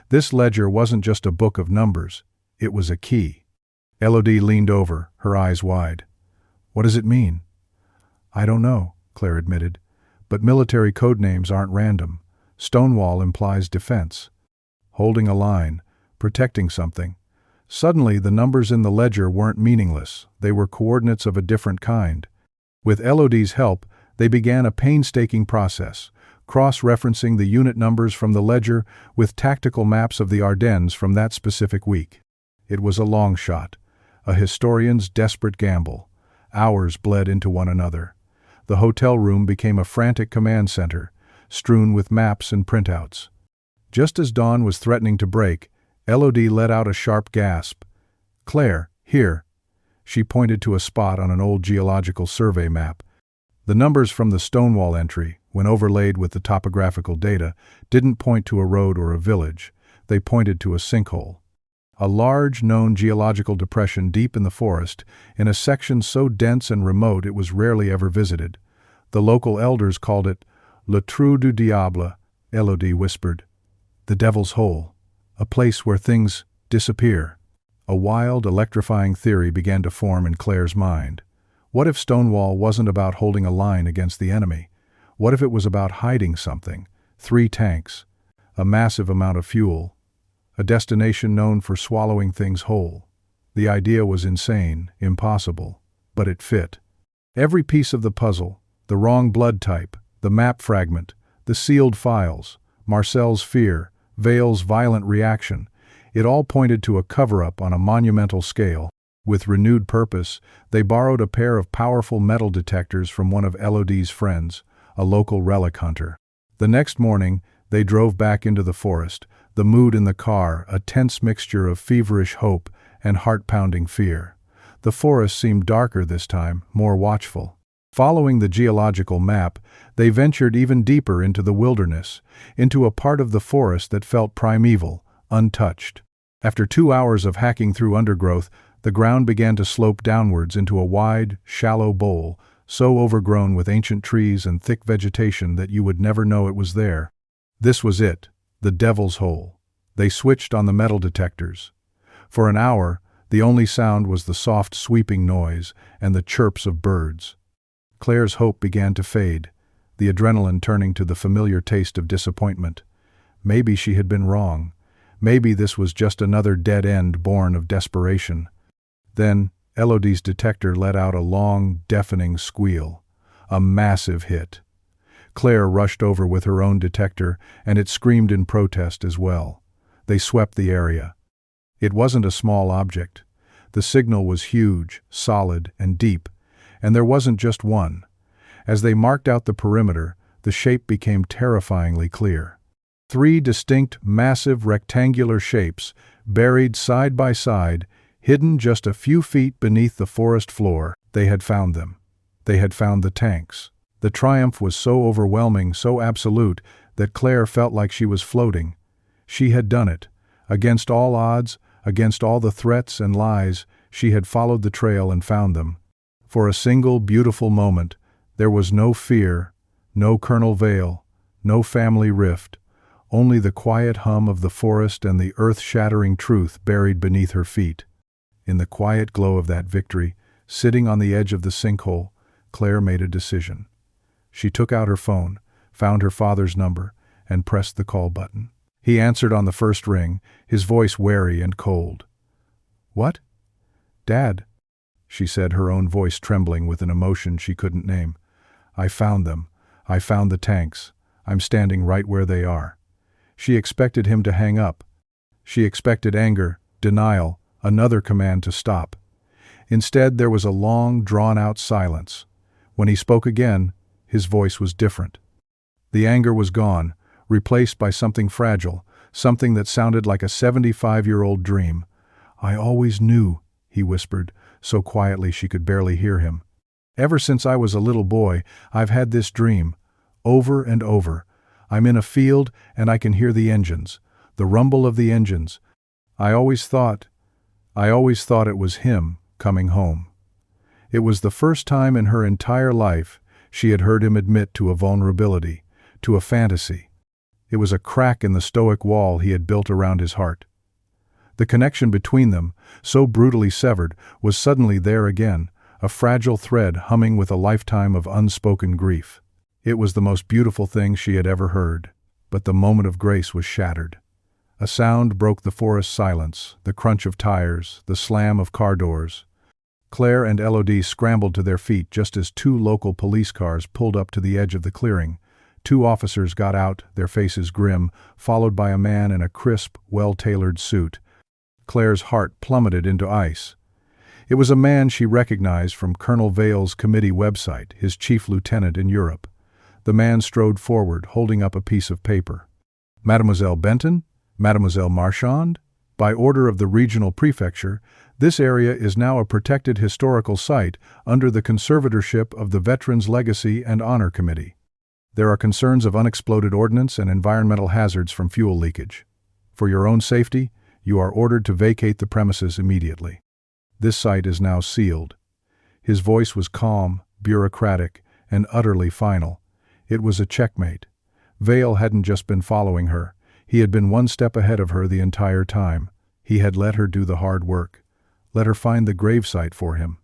A: This ledger wasn't just a book of numbers. It was a key. Elodie leaned over, her eyes wide. What does it mean? I don't know, Claire admitted, but military code names aren't random. Stonewall implies defense. Holding a line, protecting something. Suddenly, the numbers in the ledger weren't meaningless. They were coordinates of a different kind. With Elodie's help, they began a painstaking process, cross-referencing the unit numbers from the ledger with tactical maps of the Ardennes from that specific week. It was a long shot, a historian's desperate gamble. Hours bled into one another. The hotel room became a frantic command center, strewn with maps and printouts. Just as dawn was threatening to break, Elodie let out a sharp gasp. Claire, here. She pointed to a spot on an old geological survey map. The numbers from the Stonewall entry, when overlaid with the topographical data, didn't point to a road or a village. They pointed to a sinkhole. A large, known geological depression deep in the forest, in a section so dense and remote it was rarely ever visited. The local elders called it Le Trou du Diable, Elodie whispered. The Devil's Hole, a place where things disappear. A wild, electrifying theory began to form in Claire's mind. What if Stonewall wasn't about holding a line against the enemy? What if it was about hiding something? 3 tanks, a massive amount of fuel, a destination known for swallowing things whole. The idea was insane, impossible, but it fit. Every piece of the puzzle, the wrong blood type, the map fragment, the sealed files, Marcel's fear, Vale's violent reaction, it all pointed to a cover-up on a monumental scale. With renewed purpose, they borrowed a pair of powerful metal detectors from one of Elodie's friends, a local relic hunter. The next morning, they drove back into the forest, the mood in the car a tense mixture of feverish hope and heart-pounding fear. The forest seemed darker this time, more watchful. Following the geological map, they ventured even deeper into the wilderness, into a part of the forest that felt primeval, untouched. After 2 hours of hacking through undergrowth, the ground began to slope downwards into a wide, shallow bowl, so overgrown with ancient trees and thick vegetation that you would never know it was there. This was it, the Devil's Hole. They switched on the metal detectors. For an hour, The only sound was the soft sweeping noise and the chirps of birds. Claire's hope began to fade, the adrenaline turning to the familiar taste of disappointment. Maybe she had been wrong. Maybe this was just another dead end born of desperation. Then, Elodie's detector let out a long, deafening squeal. A massive hit. Claire rushed over with her own detector, and it screamed in protest as well. They swept the area. It wasn't a small object. The signal was huge, solid, and deep, and there wasn't just one. As they marked out the perimeter, the shape became terrifyingly clear. 3 distinct, massive rectangular shapes, buried side by side, hidden just a few feet beneath the forest floor. They had found them. They had found the tanks. The triumph was so overwhelming, so absolute, that Claire felt like she was floating. She had done it. Against all odds, against all the threats and lies, she had followed the trail and found them. For a single beautiful moment, there was no fear, no Colonel Vale, no family rift, only the quiet hum of the forest and the earth-shattering truth buried beneath her feet. In the quiet glow of that victory, sitting on the edge of the sinkhole, Claire made a decision. She took out her phone, found her father's number, and pressed the call button. He answered on the first ring, his voice wary and cold. "What?" "Dad," she said, her own voice trembling with an emotion she couldn't name. "I found them. I found the tanks. I'm standing right where they are." She expected him to hang up. She expected anger, denial, another command to stop. Instead, there was a long, drawn-out silence. When he spoke again, his voice was different. The anger was gone, replaced by something fragile, something that sounded like a 75-year-old dream. "I always knew," he whispered, so quietly she could barely hear him. "Ever since I was a little boy, I've had this dream. Over and over. I'm in a field and I can hear the engines, the rumble of the engines. I always thought it was him coming home." It was the first time in her entire life she had heard him admit to a vulnerability, to a fantasy. It was a crack in the stoic wall he had built around his heart. The connection between them, so brutally severed, was suddenly there again, a fragile thread humming with a lifetime of unspoken grief. It was the most beautiful thing she had ever heard, but the moment of grace was shattered. A sound broke the forest silence, the crunch of tires, the slam of car doors. Claire and Elodie scrambled to their feet just as 2 local police cars pulled up to the edge of the clearing. 2 officers got out, their faces grim, followed by a man in a crisp, well-tailored suit. Claire's heart plummeted into ice. It was a man she recognized from Colonel Vale's committee website, his chief lieutenant in Europe. The man strode forward, holding up a piece of paper. "Mademoiselle Benton? Mademoiselle Marchand? By order of the regional prefecture, this area is now a protected historical site under the conservatorship of the Veterans Legacy and Honor Committee. There are concerns of unexploded ordnance and environmental hazards from fuel leakage. For your own safety, you are ordered to vacate the premises immediately. This site is now sealed." His voice was calm, bureaucratic, and utterly final. It was a checkmate. Vale hadn't just been following her. He had been one step ahead of her the entire time. He had let her do the hard work. Let her find the gravesite for him.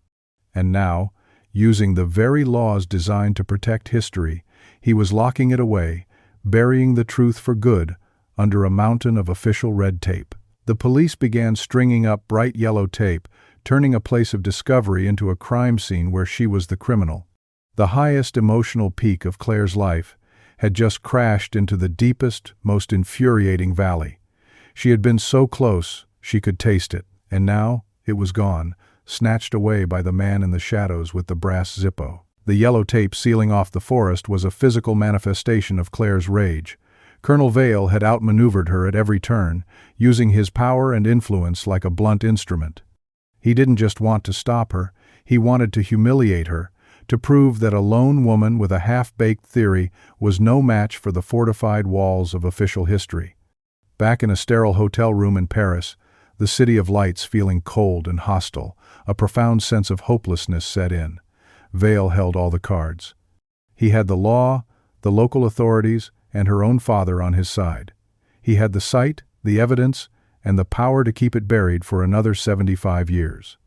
A: And now, using the very laws designed to protect history, he was locking it away, burying the truth for good under a mountain of official red tape. The police began stringing up bright yellow tape, turning a place of discovery into a crime scene where she was the criminal. The highest emotional peak of Claire's life had just crashed into the deepest, most infuriating valley. She had been so close, she could taste it, and now it was gone, snatched away by the man in the shadows with the brass Zippo. The yellow tape sealing off the forest was a physical manifestation of Claire's rage. Colonel Vale had outmaneuvered her at every turn, using his power and influence like a blunt instrument. He didn't just want to stop her, he wanted to humiliate her, to prove that a lone woman with a half-baked theory was no match for the fortified walls of official history. Back in a sterile hotel room in Paris, the city of lights feeling cold and hostile, a profound sense of hopelessness set in. Vale held all the cards. He had the law, the local authorities, and her own father on his side. He had the site, the evidence, and the power to keep it buried for another 75 years.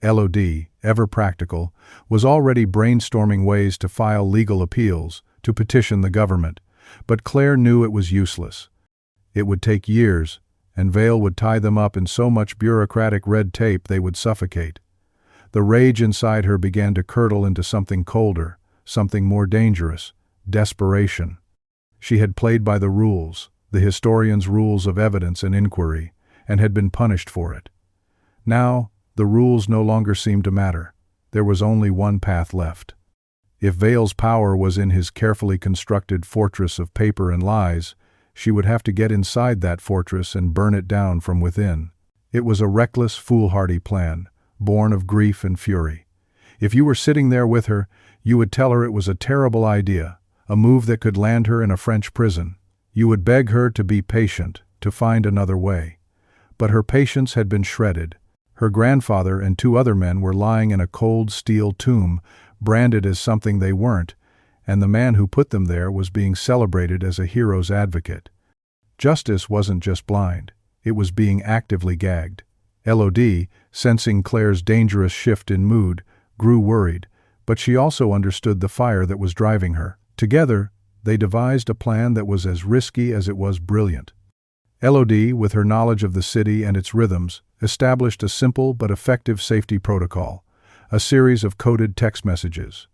A: LOD, ever practical, was already brainstorming ways to file legal appeals, to petition the government, but Claire knew it was useless. It would take years, and Vale would tie them up in so much bureaucratic red tape they would suffocate. The rage inside her began to curdle into something colder, something more dangerous: desperation. She had played by the rules, the historian's rules of evidence and inquiry, and had been punished for it. Now, the rules no longer seemed to matter. There was only one path left. If Vale's power was in his carefully constructed fortress of paper and lies, she would have to get inside that fortress and burn it down from within. It was a reckless, foolhardy plan, born of grief and fury. If you were sitting there with her, you would tell her it was a terrible idea, a move that could land her in a French prison. You would beg her to be patient, to find another way. But her patience had been shredded. Her grandfather and 2 other men were lying in a cold steel tomb, branded as something they weren't, and the man who put them there was being celebrated as a hero's advocate. Justice wasn't just blind, it was being actively gagged. LOD, sensing Claire's dangerous shift in mood, grew worried, but she also understood the fire that was driving her. Together, they devised a plan that was as risky as it was brilliant. LOD, with her knowledge of the city and its rhythms, established a simple but effective safety protocol, a series of coded text messages.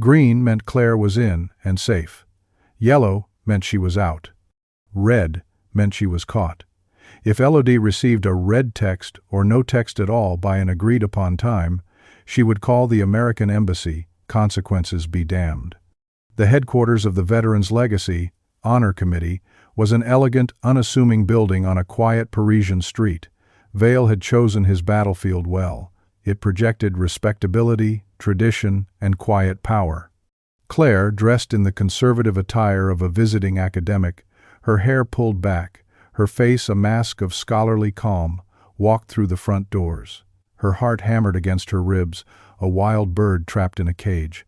A: Green meant Claire was in and safe. Yellow meant she was out. Red meant she was caught. If LOD received a red text or no text at all by an agreed-upon time, she would call the American Embassy, consequences be damned. The headquarters of the Veterans Legacy Honor Committee was an elegant, unassuming building on a quiet Parisian street. Vale had chosen his battlefield well. It projected respectability, tradition, and quiet power. Claire, dressed in the conservative attire of a visiting academic, her hair pulled back, her face a mask of scholarly calm, walked through the front doors. Her heart hammered against her ribs, a wild bird trapped in a cage.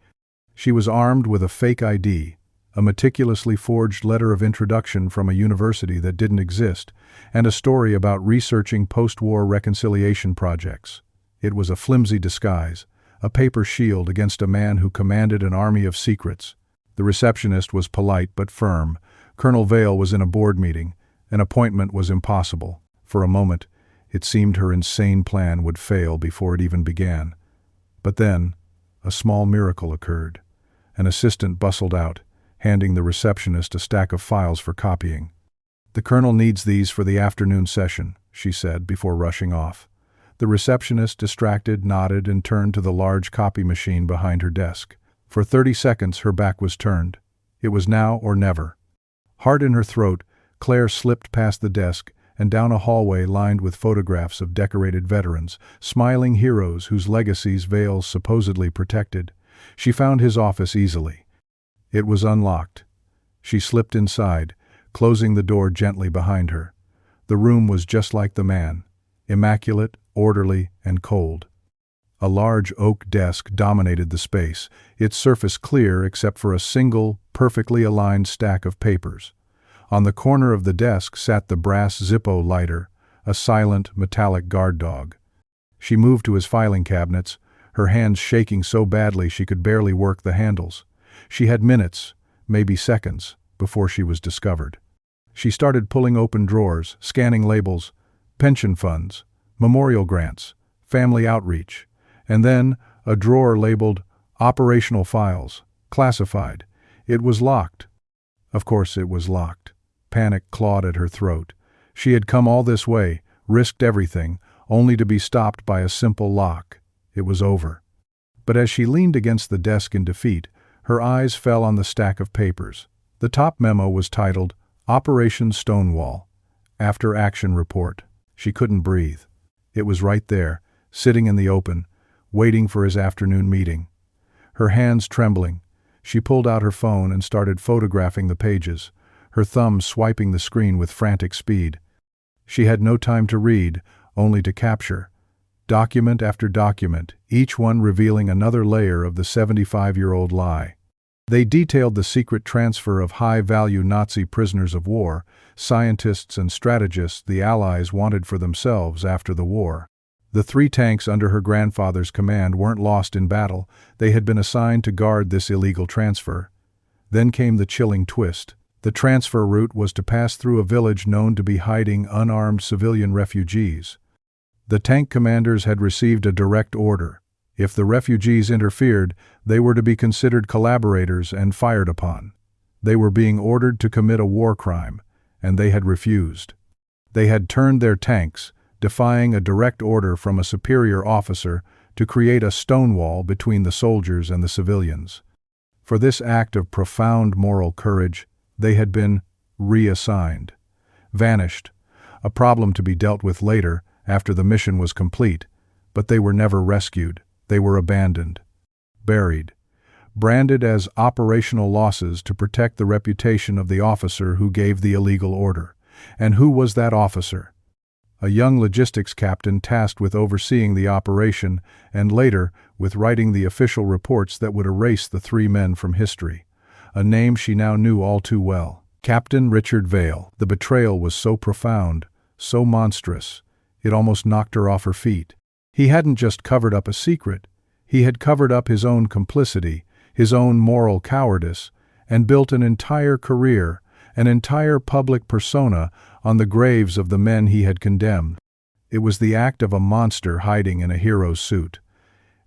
A: She was armed with a fake ID, a meticulously forged letter of introduction from a university that didn't exist, and a story about researching post-war reconciliation projects. It was a flimsy disguise, a paper shield against a man who commanded an army of secrets. The receptionist was polite but firm. Colonel Vale was in a board meeting. An appointment was impossible. For a moment, it seemed her insane plan would fail before it even began. But then, a small miracle occurred. An assistant bustled out, handing the receptionist a stack of files for copying. "The colonel needs these for the afternoon session," she said before rushing off. The receptionist, distracted, nodded and turned to the large copy machine behind her desk. For 30 seconds her back was turned. It was now or never. Heart in her throat, Claire slipped past the desk and down a hallway lined with photographs of decorated veterans, smiling heroes whose legacies Vale supposedly protected. She found his office easily. It was unlocked. She slipped inside, closing the door gently behind her. The room was just like the man, immaculate, orderly, and cold. A large oak desk dominated the space, its surface clear except for a single, perfectly aligned stack of papers. On the corner of the desk sat the brass Zippo lighter, a silent, metallic guard dog. She moved to his filing cabinets, her hands shaking so badly she could barely work the handles. She had minutes, maybe seconds, before she was discovered. She started pulling open drawers, scanning labels, pension funds, memorial grants, family outreach, and then a drawer labeled Operational Files, Classified. It was locked. Of course it was locked. Panic clawed at her throat. She had come all this way, risked everything, only to be stopped by a simple lock. It was over. But as she leaned against the desk in defeat, her eyes fell on the stack of papers. The top memo was titled, Operation Stonewall, After Action Report. She couldn't breathe. It was right there, sitting in the open, waiting for his afternoon meeting. Her hands trembling, she pulled out her phone and started photographing the pages, her thumb swiping the screen with frantic speed. She had no time to read, only to capture. Document after document, each one revealing another layer of the 75-year-old lie. They detailed the secret transfer of high-value Nazi prisoners of war, scientists and strategists the Allies wanted for themselves after the war. The 3 tanks under her grandfather's command weren't lost in battle, they had been assigned to guard this illegal transfer. Then came the chilling twist. The transfer route was to pass through a village known to be hiding unarmed civilian refugees. The tank commanders had received a direct order. If the refugees interfered, they were to be considered collaborators and fired upon. They were being ordered to commit a war crime, and they had refused. They had turned their tanks, defying a direct order from a superior officer to create a stone wall between the soldiers and the civilians. For this act of profound moral courage, they had been reassigned, vanished, a problem to be dealt with later after the mission was complete, but they were never rescued. They were abandoned, buried, branded as operational losses to protect the reputation of the officer who gave the illegal order. And who was that officer? A young logistics captain tasked with overseeing the operation and later with writing the official reports that would erase the 3 men from history. A name she now knew all too well. Captain Richard Vale. The betrayal was so profound, so monstrous, it almost knocked her off her feet. He hadn't just covered up a secret, he had covered up his own complicity, his own moral cowardice, and built an entire career, an entire public persona on the graves of the men he had condemned. It was the act of a monster hiding in a hero's suit.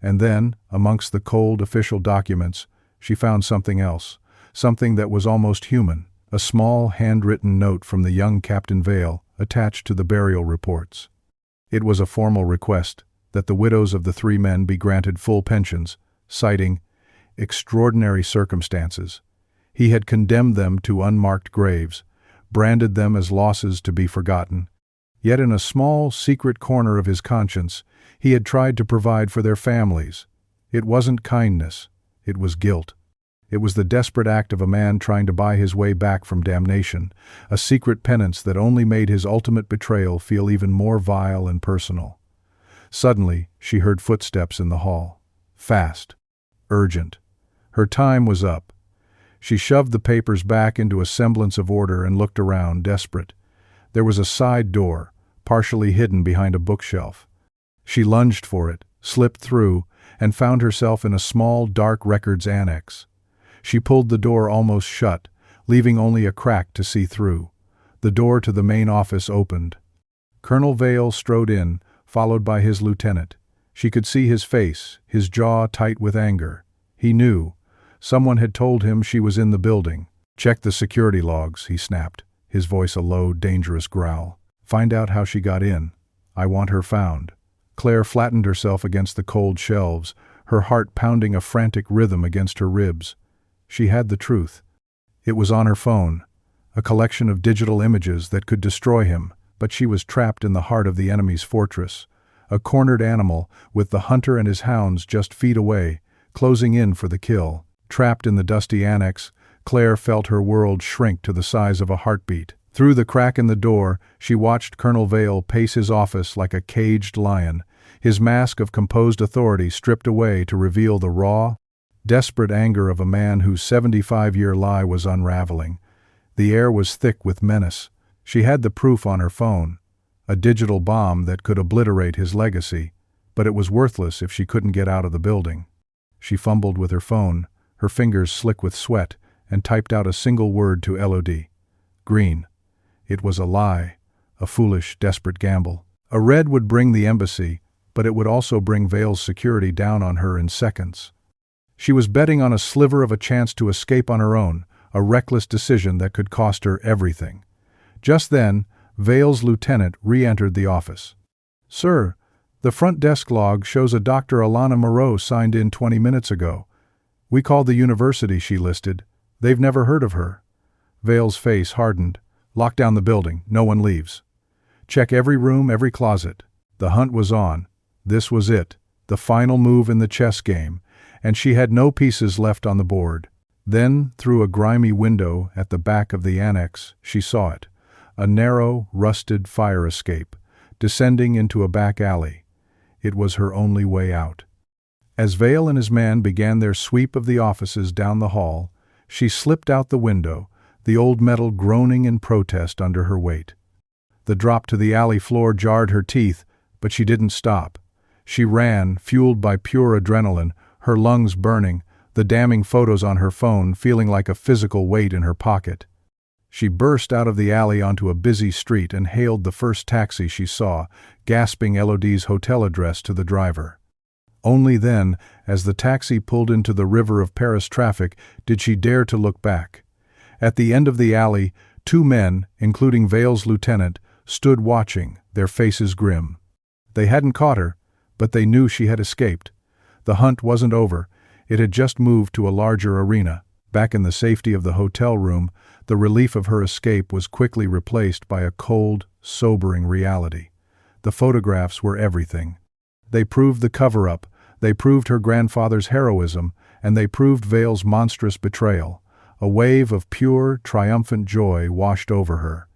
A: And then, amongst the cold official documents, she found something else, something that was almost human, a small handwritten note from the young Captain Vale attached to the burial reports. It was a formal request that the widows of the 3 men be granted full pensions, citing extraordinary circumstances. He had condemned them to unmarked graves, branded them as losses to be forgotten. Yet in a small, secret corner of his conscience, he had tried to provide for their families. It wasn't kindness, it was guilt. It was the desperate act of a man trying to buy his way back from damnation, a secret penance that only made his ultimate betrayal feel even more vile and personal. Suddenly, she heard footsteps in the hall. Fast. Urgent. Her time was up. She shoved the papers back into a semblance of order and looked around, desperate. There was a side door, partially hidden behind a bookshelf. She lunged for it, slipped through, and found herself in a small, dark records annex. She pulled the door almost shut, leaving only a crack to see through. The door to the main office opened. Colonel Vale strode in, followed by his lieutenant. She could see his face, his jaw tight with anger. He knew. Someone had told him she was in the building. "Check the security logs," he snapped, his voice a low, dangerous growl. "Find out how she got in. I want her found." Claire flattened herself against the cold shelves, her heart pounding a frantic rhythm against her ribs. She had the truth. It was on her phone, a collection of digital images that could destroy him, but she was trapped in the heart of the enemy's fortress, a cornered animal with the hunter and his hounds just feet away, closing in for the kill. Trapped in the dusty annex, Claire felt her world shrink to the size of a heartbeat. Through the crack in the door, she watched Colonel Vale pace his office like a caged lion, his mask of composed authority stripped away to reveal the raw, desperate anger of a man whose 75-year lie was unraveling. The air was thick with menace. She had the proof on her phone, a digital bomb that could obliterate his legacy, but it was worthless if she couldn't get out of the building. She fumbled with her phone, her fingers slick with sweat, and typed out a single word to LOD. Green. It was a lie, a foolish, desperate gamble. A red would bring the embassy, but it would also bring Vale's security down on her in seconds. She was betting on a sliver of a chance to escape on her own, a reckless decision that could cost her everything. Just then, Vale's lieutenant re-entered the office. "Sir, the front desk log shows a Dr. Alana Moreau signed in 20 minutes ago. We called the university she listed. They've never heard of her." Vale's face hardened. "Lock down the building. No one leaves. Check every room, every closet." The hunt was on. This was it, the final move in the chess game, and she had no pieces left on the board. Then, through a grimy window at the back of the annex, she saw it. A narrow, rusted fire escape, descending into a back alley. It was her only way out. As Vale and his man began their sweep of the offices down the hall, She slipped out the window, the old metal groaning in protest under her weight. The drop to the alley floor jarred her teeth, but she didn't stop. She ran, fueled by pure adrenaline, her lungs burning, the damning photos on her phone feeling like a physical weight in her pocket. She burst out of the alley onto a busy street and hailed the first taxi she saw, gasping Elodie's hotel address to the driver. Only then, as the taxi pulled into the river of Paris traffic, did she dare to look back. At the end of the alley, two men, including Vale's lieutenant, stood watching, their faces grim. They hadn't caught her, but they knew she had escaped. The hunt wasn't over. It had just moved to a larger arena. Back in the safety of the hotel room, the relief of her escape was quickly replaced by a cold, sobering reality. The photographs were everything. They proved the cover-up, they proved her grandfather's heroism, and they proved Vale's monstrous betrayal. A wave of pure, triumphant joy washed over her.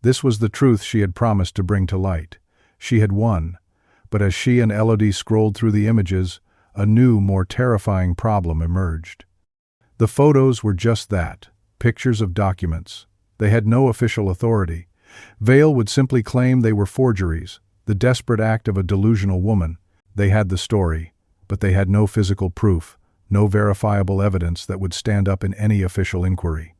A: This was the truth she had promised to bring to light. She had won. But as she and Elodie scrolled through the images, a new, more terrifying problem emerged. The photos were just that, pictures of documents. They had no official authority. Vale would simply claim they were forgeries, the desperate act of a delusional woman. They had the story, but they had no physical proof, no verifiable evidence that would stand up in any official inquiry.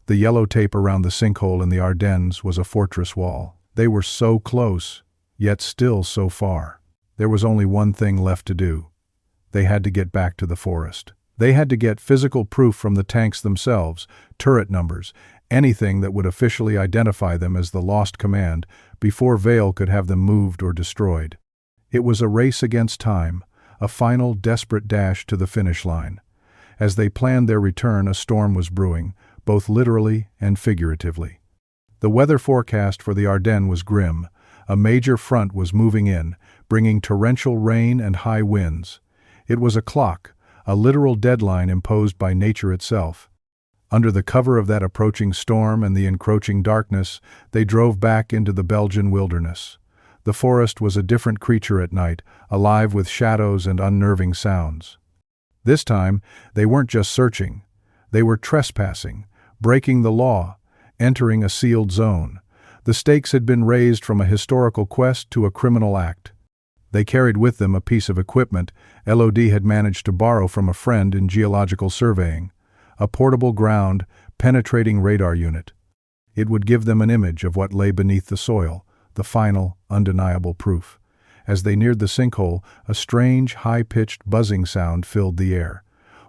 A: The yellow tape around the sinkhole in the Ardennes was a fortress wall. They were so close, yet still so far. There was only one thing left to do. They had to get back to the forest. They had to get physical proof from the tanks themselves, turret numbers, anything that would officially identify them as the lost command before Vale could have them moved or destroyed. It was a race against time, a final desperate dash to the finish line. As they planned their return, a storm was brewing, both literally and figuratively. The weather forecast for the Ardennes was grim. A major front was moving in, bringing torrential rain and high winds. It was a clock, a literal deadline imposed by nature itself. Under the cover of that approaching storm and the encroaching darkness, they drove back into the Belgian wilderness. The forest was a different creature at night, alive with shadows and unnerving sounds. This time, they weren't just searching. They were trespassing, breaking the law, entering a sealed zone. The stakes had been raised from a historical quest to a criminal act. They carried with them a piece of equipment Elodie had managed to borrow from a friend in geological surveying, a portable ground, penetrating radar unit. It would give them an image of what lay beneath the soil, the final, undeniable proof. As they neared the sinkhole, a strange, high-pitched buzzing sound filled the air.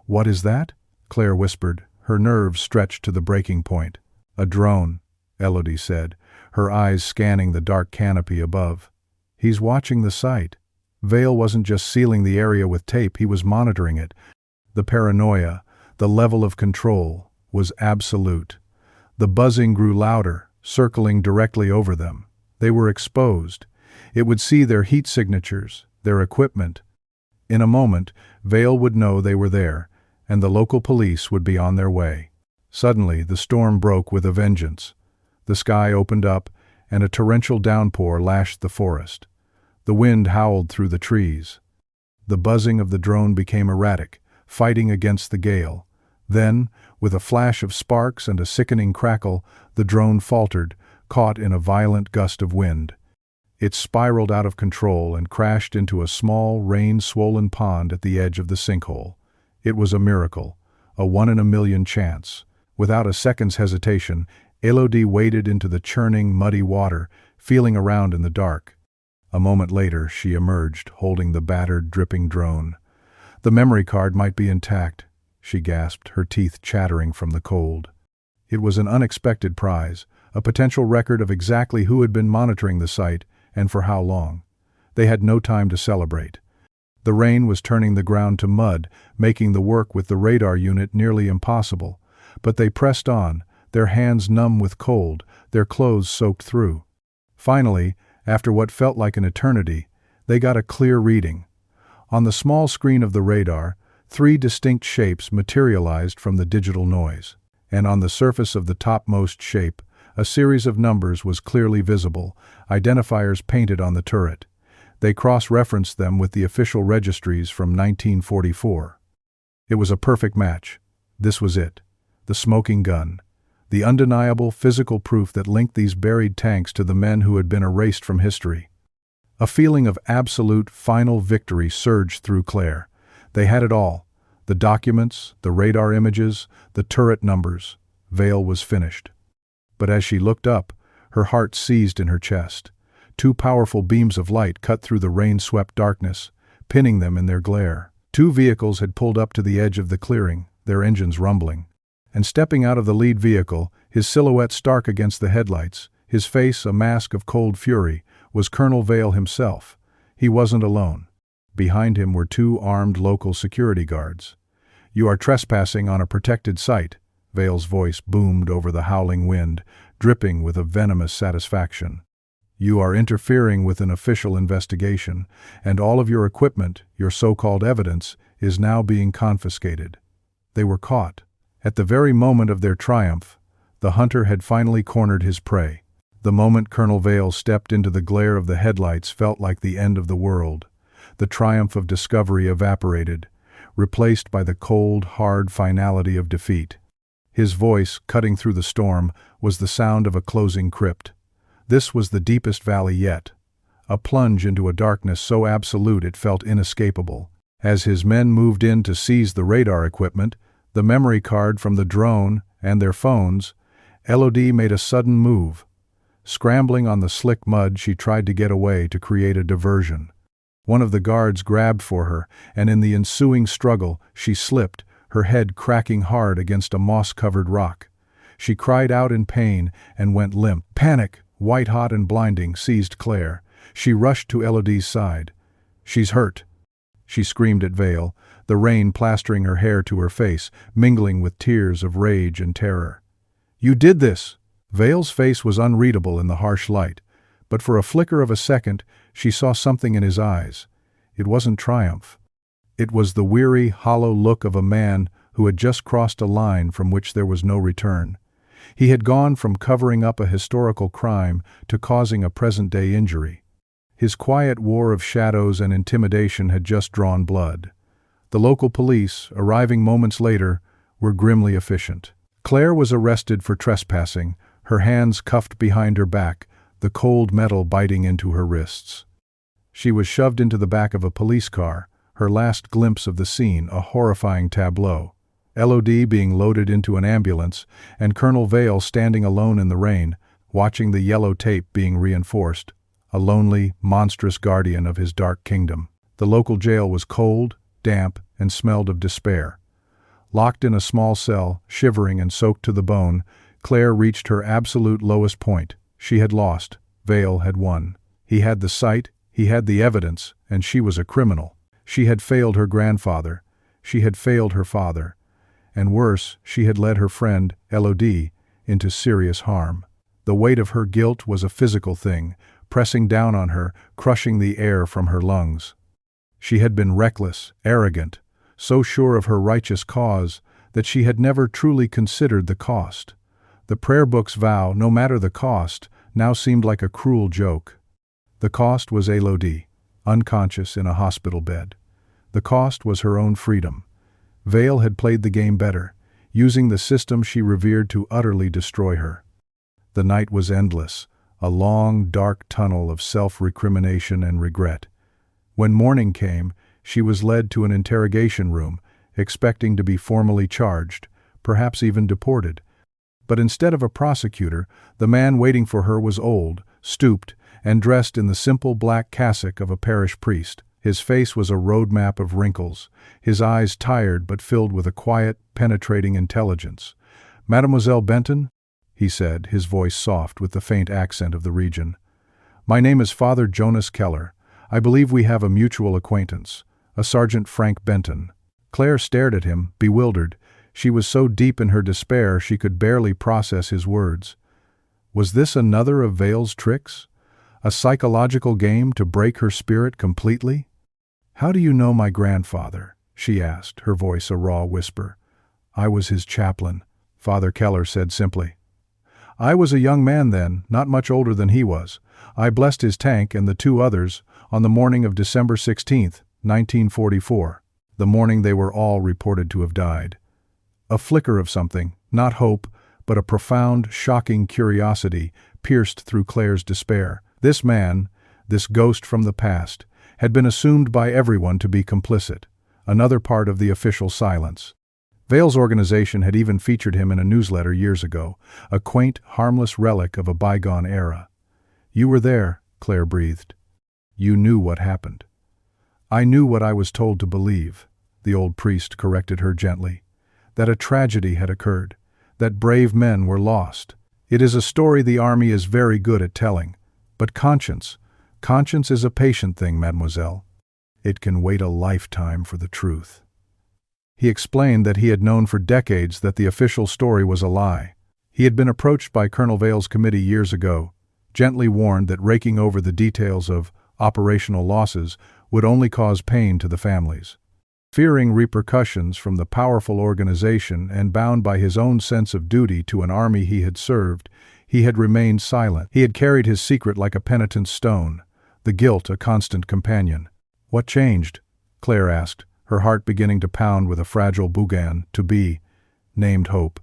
A: "What is that?" Claire whispered, her nerves stretched to the breaking point. "A drone," Elodie said, her eyes scanning the dark canopy above. "He's watching the site." Vale wasn't just sealing the area with tape, he was monitoring it. The paranoia, the level of control, was absolute. The buzzing grew louder, circling directly over them. They were exposed. It would see their heat signatures, their equipment. In a moment, Vale would know they were there, and the local police would be on their way. Suddenly, the storm broke with a vengeance. The sky opened up, and a torrential downpour lashed the forest. The wind howled through the trees. The buzzing of the drone became erratic, fighting against the gale. Then, with a flash of sparks and a sickening crackle, the drone faltered, caught in a violent gust of wind. It spiraled out of control and crashed into a small, rain-swollen pond at the edge of the sinkhole. It was a miracle, a 1-in-a-million chance. Without a second's hesitation, Elodie waded into the churning, muddy water, feeling around in the dark. A moment later, she emerged, holding the battered, dripping drone. "The memory card might be intact," she gasped, her teeth chattering from the cold. It was an unexpected prize, a potential record of exactly who had been monitoring the site and for how long. They had no time to celebrate. The rain was turning the ground to mud, making the work with the radar unit nearly impossible. But they pressed on, their hands numb with cold, their clothes soaked through. Finally, after what felt like an eternity, they got a clear reading. On the small screen of the radar, 3 distinct shapes materialized from the digital noise, and on the surface of the topmost shape, a series of numbers was clearly visible, identifiers painted on the turret. They cross-referenced them with the official registries from 1944. It was a perfect match. This was it. the smoking gun, the undeniable physical proof that linked these buried tanks to the men who had been erased from history. A feeling of absolute, final victory surged through Claire. They had it all. The documents, the radar images, the turret numbers. Vale was finished. But as she looked up, her heart seized in her chest. Two powerful beams of light cut through the rain-swept darkness, pinning them in their glare. Two vehicles had pulled up to the edge of the clearing, their engines rumbling. And stepping out of the lead vehicle, his silhouette stark against the headlights, his face a mask of cold fury, was Colonel Vale himself. He wasn't alone. Behind him were two armed local security guards. "You are trespassing on a protected site," Vale's voice boomed over the howling wind, dripping with a venomous satisfaction. "You are interfering with an official investigation, and all of your equipment, your so-called evidence, is now being confiscated." They were caught. At the very moment of their triumph, the hunter had finally cornered his prey. The moment Colonel Vale stepped into the glare of the headlights felt like the end of the world. The triumph of discovery evaporated, replaced by the cold, hard finality of defeat. His voice, cutting through the storm, was the sound of a closing crypt. This was the deepest valley yet, a plunge into a darkness so absolute it felt inescapable. As his men moved in to seize the radar equipment, the memory card from the drone, and their phones, Elodie made a sudden move. Scrambling on the slick mud, she tried to get away to create a diversion. One of the guards grabbed for her, and in the ensuing struggle, she slipped, her head cracking hard against a moss-covered rock. She cried out in pain and went limp. Panic, white-hot and blinding, seized Claire. She rushed to Elodie's side. "She's hurt," she screamed at Vale, the rain plastering her hair to her face, mingling with tears of rage and terror. "You did this!" Vale's face was unreadable in the harsh light, but for a flicker of a second, she saw something in his eyes. It wasn't triumph. It was the weary, hollow look of a man who had just crossed a line from which there was no return. He had gone from covering up a historical crime to causing a present-day injury. His quiet war of shadows and intimidation had just drawn blood. The local police, arriving moments later, were grimly efficient. Claire was arrested for trespassing, her hands cuffed behind her back, the cold metal biting into her wrists. She was shoved into the back of a police car, her last glimpse of the scene a horrifying tableau. Elodie being loaded into an ambulance, and Colonel Vale standing alone in the rain, watching the yellow tape being reinforced, a lonely, monstrous guardian of his dark kingdom. The local jail was cold, damp, and smelled of despair. Locked in a small cell, shivering and soaked to the bone, Claire reached her absolute lowest point. She had lost. Vale had won. He had the site, he had the evidence, and she was a criminal. She had failed her grandfather. She had failed her father. And worse, she had led her friend, Elodie, into serious harm. The weight of her guilt was a physical thing, pressing down on her, crushing the air from her lungs. She had been reckless, arrogant, so sure of her righteous cause that she had never truly considered the cost. The prayer book's vow, no matter the cost, now seemed like a cruel joke. The cost was Elodie, unconscious in a hospital bed. The cost was her own freedom. Vale had played the game better, using the system she revered to utterly destroy her. The night was endless, a long, dark tunnel of self-recrimination and regret. When morning came, she was led to an interrogation room, expecting to be formally charged, perhaps even deported. But instead of a prosecutor, the man waiting for her was old, stooped, and dressed in the simple black cassock of a parish priest. His face was a roadmap of wrinkles, his eyes tired but filled with a quiet, penetrating intelligence. "Mademoiselle Benton," he said, his voice soft with the faint accent of the region. "My name is Father Jonas Keller. I believe we have a mutual acquaintance, a Sergeant Frank Benton." Claire stared at him, bewildered. She was so deep in her despair she could barely process his words. Was this another of Vale's tricks? A psychological game to break her spirit completely? "How do you know my grandfather?" she asked, her voice a raw whisper. "I was his chaplain," Father Keller said simply. "I was a young man then, not much older than he was. I blessed his tank and the two others on the morning of December 16th, 1944, the morning they were all reported to have died." A flicker of something, Not hope, but a profound, shocking curiosity pierced through Claire's despair. This man, this ghost from the past, had been assumed by everyone to be complicit, another part of the official silence. Vale's organization had even featured him in a newsletter years ago, a quaint, harmless relic of a bygone era. "You were there," Claire breathed. "You knew what happened." "I knew what I was told to believe," the old priest corrected her gently. "That a tragedy had occurred, that brave men were lost. It is a story the army is very good at telling. But conscience is a patient thing, mademoiselle. It can wait a lifetime for the truth." He explained that he had known for decades that the official story was a lie. He had been approached by Colonel Vale's committee years ago, gently warned that raking over the details of operational losses would only cause pain to the families. Fearing repercussions from the powerful organization and bound by his own sense of duty to an army he had served, he had remained silent. He had carried his secret like a penitent stone, the guilt a constant companion. "What changed?" Claire asked, her heart beginning to pound with a fragile Bougan, to be, named hope.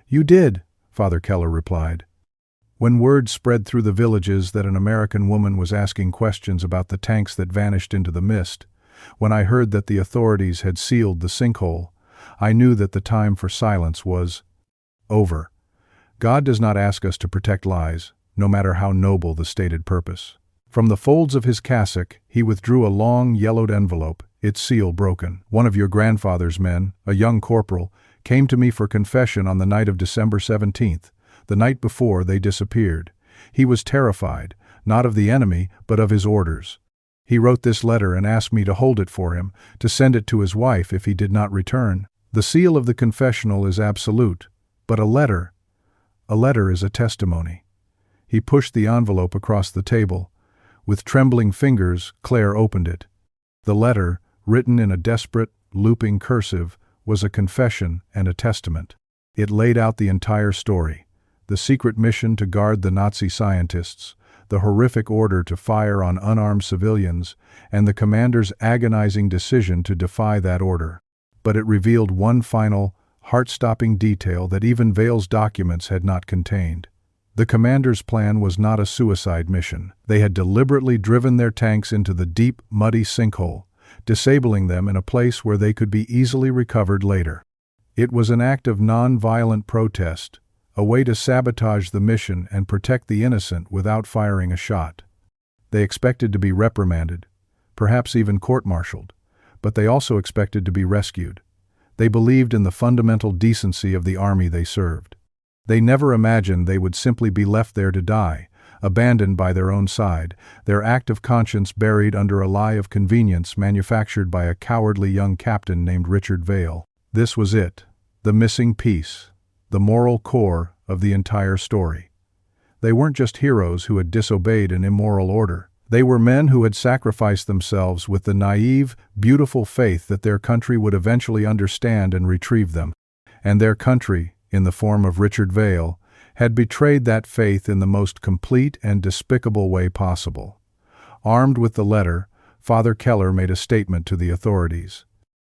A: "You did," Father Keller replied. "When word spread through the villages that an American woman was asking questions about the tanks that vanished into the mist, when I heard that the authorities had sealed the sinkhole, I knew that the time for silence was over. God does not ask us to protect lies, no matter how noble the stated purpose." From the folds of his cassock, he withdrew a long, yellowed envelope, its seal broken. "One of your grandfather's men, a young corporal, came to me for confession on the night of December 17th, the night before they disappeared. He was terrified, not of the enemy, but of his orders. He wrote this letter and asked me to hold it for him, to send it to his wife if he did not return. The seal of the confessional is absolute, but a letter is a testimony." He pushed the envelope across the table. With trembling fingers, Claire opened it. The letter, written in a desperate, looping cursive, was a confession and a testament. It laid out the entire story: the secret mission to guard the Nazi scientists, the horrific order to fire on unarmed civilians, and the commander's agonizing decision to defy that order. But it revealed one final, heart-stopping detail that even Vale's documents had not contained. The commander's plan was not a suicide mission. They had deliberately driven their tanks into the deep, muddy sinkhole, disabling them in a place where they could be easily recovered later. It was an act of non-violent protest, a way to sabotage the mission and protect the innocent without firing a shot. They expected to be reprimanded, perhaps even court-martialed, but they also expected to be rescued. They believed in the fundamental decency of the army they served. They never imagined they would simply be left there to die, abandoned by their own side, their act of conscience buried under a lie of convenience manufactured by a cowardly young captain named Richard Vale. This was it, the missing piece, the moral core of the entire story. They weren't just heroes who had disobeyed an immoral order. They were men who had sacrificed themselves with the naive, beautiful faith that their country would eventually understand and retrieve them. And their country, in the form of Richard Vale, had betrayed that faith in the most complete and despicable way possible. Armed with the letter, Father Keller made a statement to the authorities.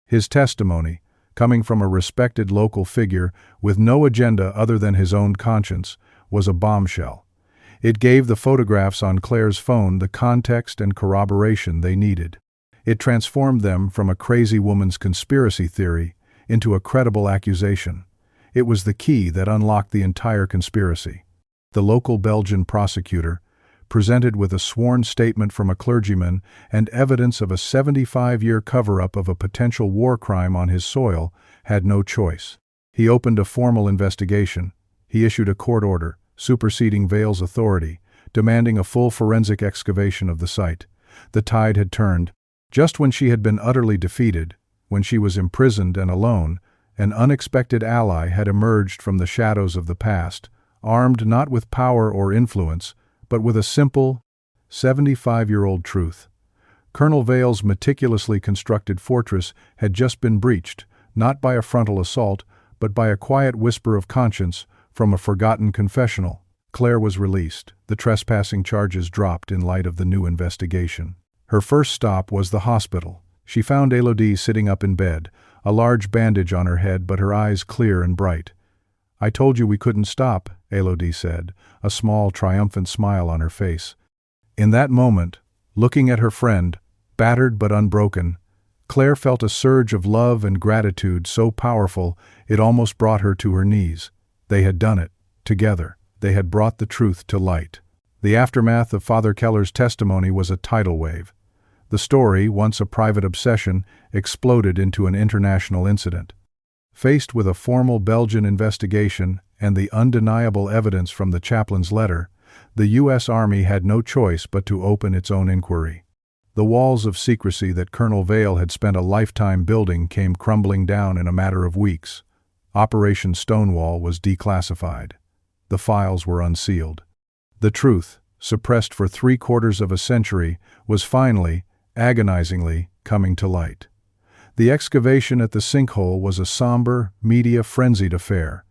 A: His testimony, coming from a respected local figure with no agenda other than his own conscience, was a bombshell. It gave the photographs on Claire's phone the context and corroboration they needed. It transformed them from a crazy woman's conspiracy theory into a credible accusation. It was the key that unlocked the entire conspiracy. The local Belgian prosecutor, presented with a sworn statement from a clergyman and evidence of a 75-year cover-up of a potential war crime on his soil, had no choice. He opened a formal investigation. He issued a court order, superseding Vale's authority, demanding a full forensic excavation of the site. The tide had turned. Just when she had been utterly defeated, when she was imprisoned and alone, an unexpected ally had emerged from the shadows of the past, armed not with power or influence, but with a simple, 75-year-old truth. Colonel Vale's meticulously constructed fortress had just been breached, not by a frontal assault, but by a quiet whisper of conscience from a forgotten confessional. Claire was released. The trespassing charges dropped in light of the new investigation. Her first stop was the hospital. She found Elodie sitting up in bed, a large bandage on her head but her eyes clear and bright. "I told you we couldn't stop," Elodie said, a small, triumphant smile on her face. In that moment, looking at her friend, battered but unbroken, Claire felt a surge of love and gratitude so powerful it almost brought her to her knees. They had done it, together. They had brought the truth to light. The aftermath of Father Keller's testimony was a tidal wave. The story, once a private obsession, exploded into an international incident. Faced with a formal Belgian investigation and the undeniable evidence from the chaplain's letter, the U.S. Army had no choice but to open its own inquiry. The walls of secrecy that Colonel Vail had spent a lifetime building came crumbling down in a matter of weeks. Operation Stonewall was declassified. The files were unsealed. The truth, suppressed for 3/4 of a century, was finally, agonizingly, coming to light. The excavation at the sinkhole was a somber, media-frenzied affair.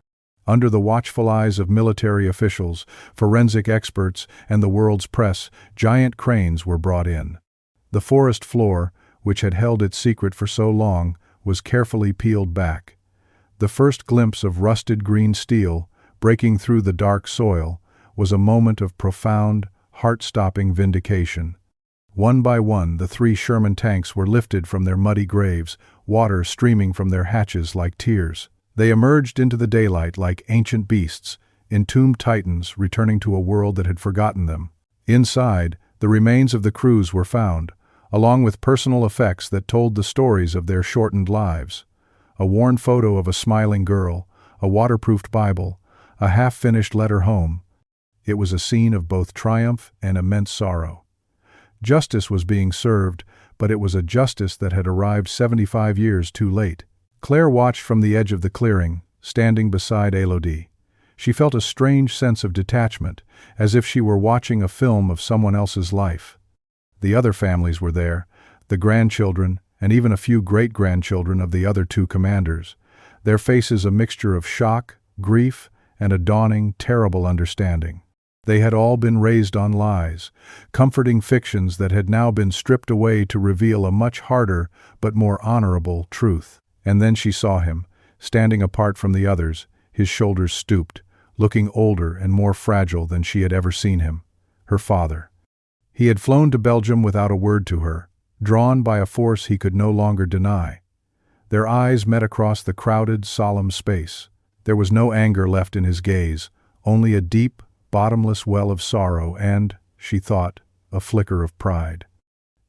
A: Under the watchful eyes of military officials, forensic experts, and the world's press, giant cranes were brought in. The forest floor, which had held its secret for so long, was carefully peeled back. The first glimpse of rusted green steel, breaking through the dark soil, was a moment of profound, heart-stopping vindication. One by one, the 3 Sherman tanks were lifted from their muddy graves, water streaming from their hatches like tears. They emerged into the daylight like ancient beasts, entombed titans returning to a world that had forgotten them. Inside, the remains of the crews were found, along with personal effects that told the stories of their shortened lives. A worn photo of a smiling girl, a waterproofed Bible, a half-finished letter home. It was a scene of both triumph and immense sorrow. Justice was being served, but it was a justice that had arrived 75 years too late. Claire watched from the edge of the clearing, standing beside Elodie. She felt a strange sense of detachment, as if she were watching a film of someone else's life. The other families were there, the grandchildren, and even a few great-grandchildren of the other 2 commanders, their faces a mixture of shock, grief, and a dawning, terrible understanding. They had all been raised on lies, comforting fictions that had now been stripped away to reveal a much harder but more honorable truth. And then she saw him, standing apart from the others, his shoulders stooped, looking older and more fragile than she had ever seen him. Her father. He had flown to Belgium without a word to her, drawn by a force he could no longer deny. Their eyes met across the crowded, solemn space. There was no anger left in his gaze, only a deep, bottomless well of sorrow and, she thought, a flicker of pride.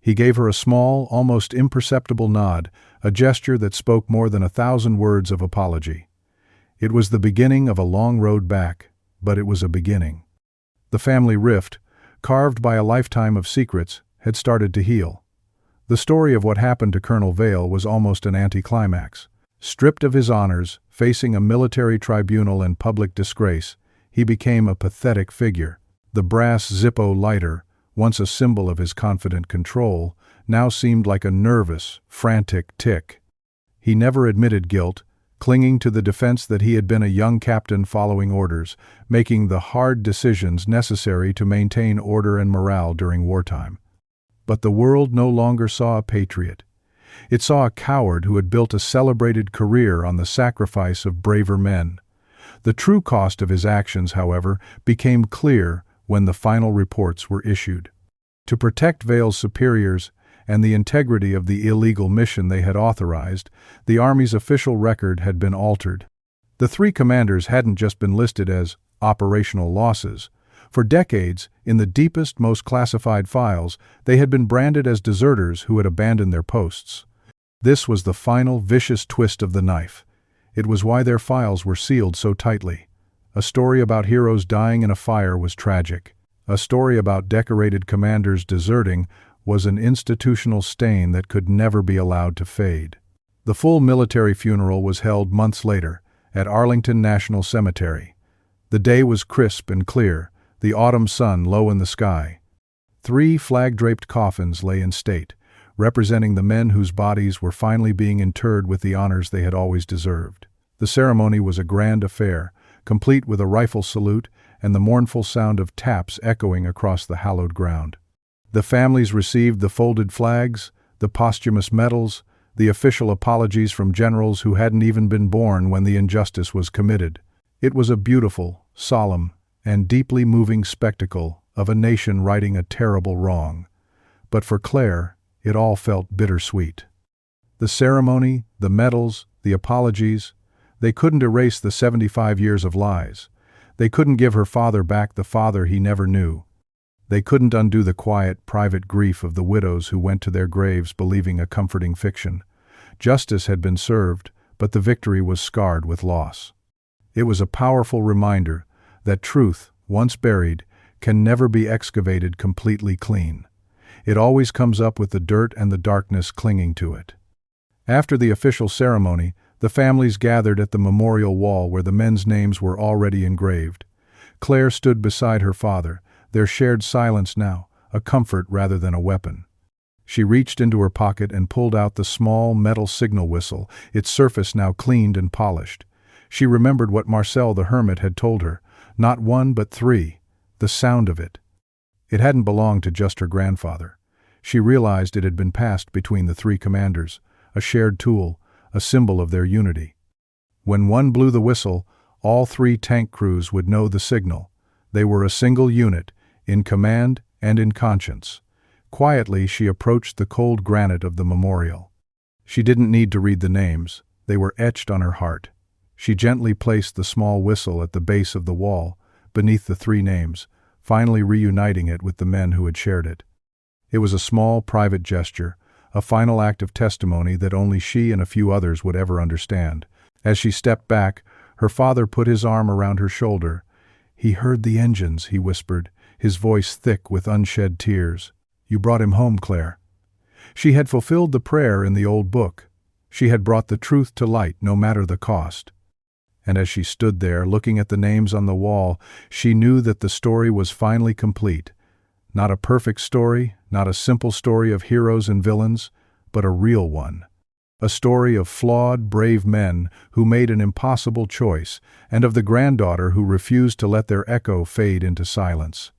A: He gave her a small, almost imperceptible nod, a gesture that spoke more than 1,000 words of apology. It was the beginning of a long road back, but it was a beginning. The family rift, carved by a lifetime of secrets, had started to heal. The story of what happened to Colonel Vail was almost an anticlimax. Stripped of his honors, facing a military tribunal and public disgrace, he became a pathetic figure. The brass Zippo lighter, once a symbol of his confident control, now seemed like a nervous, frantic tick. He never admitted guilt, clinging to the defense that he had been a young captain following orders, making the hard decisions necessary to maintain order and morale during wartime. But the world no longer saw a patriot. It saw a coward who had built a celebrated career on the sacrifice of braver men. The true cost of his actions, however, became clear when the final reports were issued. To protect Vail's superiors and the integrity of the illegal mission they had authorized, the Army's official record had been altered. The 3 commanders hadn't just been listed as operational losses. For decades, in the deepest, most classified files, they had been branded as deserters who had abandoned their posts. This was the final vicious twist of the knife. It was why their files were sealed so tightly. A story about heroes dying in a fire was tragic. A story about decorated commanders deserting was an institutional stain that could never be allowed to fade. The full military funeral was held months later, at Arlington National Cemetery. The day was crisp and clear, the autumn sun low in the sky. 3 flag-draped coffins lay in state, representing the men whose bodies were finally being interred with the honors they had always deserved. The ceremony was a grand affair, complete with a rifle salute and the mournful sound of taps echoing across the hallowed ground. The families received the folded flags, the posthumous medals, the official apologies from generals who hadn't even been born when the injustice was committed. It was a beautiful, solemn, and deeply moving spectacle of a nation righting a terrible wrong. But for Claire, it all felt bittersweet. The ceremony, the medals, the apologies, they couldn't erase the 75 years of lies. They couldn't give her father back the father he never knew. They couldn't undo the quiet, private grief of the widows who went to their graves believing a comforting fiction. Justice had been served, but the victory was scarred with loss. It was a powerful reminder that truth, once buried, can never be excavated completely clean. It always comes up with the dirt and the darkness clinging to it. After the official ceremony, the families gathered at the memorial wall where the men's names were already engraved. Claire stood beside her father, their shared silence now, a comfort rather than a weapon. She reached into her pocket and pulled out the small metal signal whistle, its surface now cleaned and polished. She remembered what Marcel the hermit had told her, not one but three, the sound of it. It hadn't belonged to just her grandfather. She realized it had been passed between the three commanders, a shared tool, a symbol of their unity. When one blew the whistle, all three tank crews would know the signal. They were a single unit, in command and in conscience. Quietly, she approached the cold granite of the memorial. She didn't need to read the names. They were etched on her heart. She gently placed the small whistle at the base of the wall, beneath the three names, finally reuniting it with the men who had shared it. It was a small, private gesture, a final act of testimony that only she and a few others would ever understand. As she stepped back, her father put his arm around her shoulder. "He heard the engines," he whispered, his voice thick with unshed tears. "You brought him home, Claire." She had fulfilled the prayer in the old book. She had brought the truth to light, no matter the cost. And as she stood there, looking at the names on the wall, she knew that the story was finally complete. Not a perfect story, not a simple story of heroes and villains, but a real one. A story of flawed, brave men who made an impossible choice, and of the granddaughter who refused to let their echo fade into silence.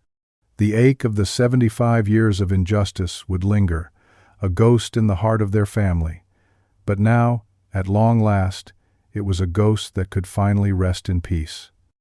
A: The ache of the 75 years of injustice would linger, a ghost in the heart of their family. But now, at long last, it was a ghost that could finally rest in peace.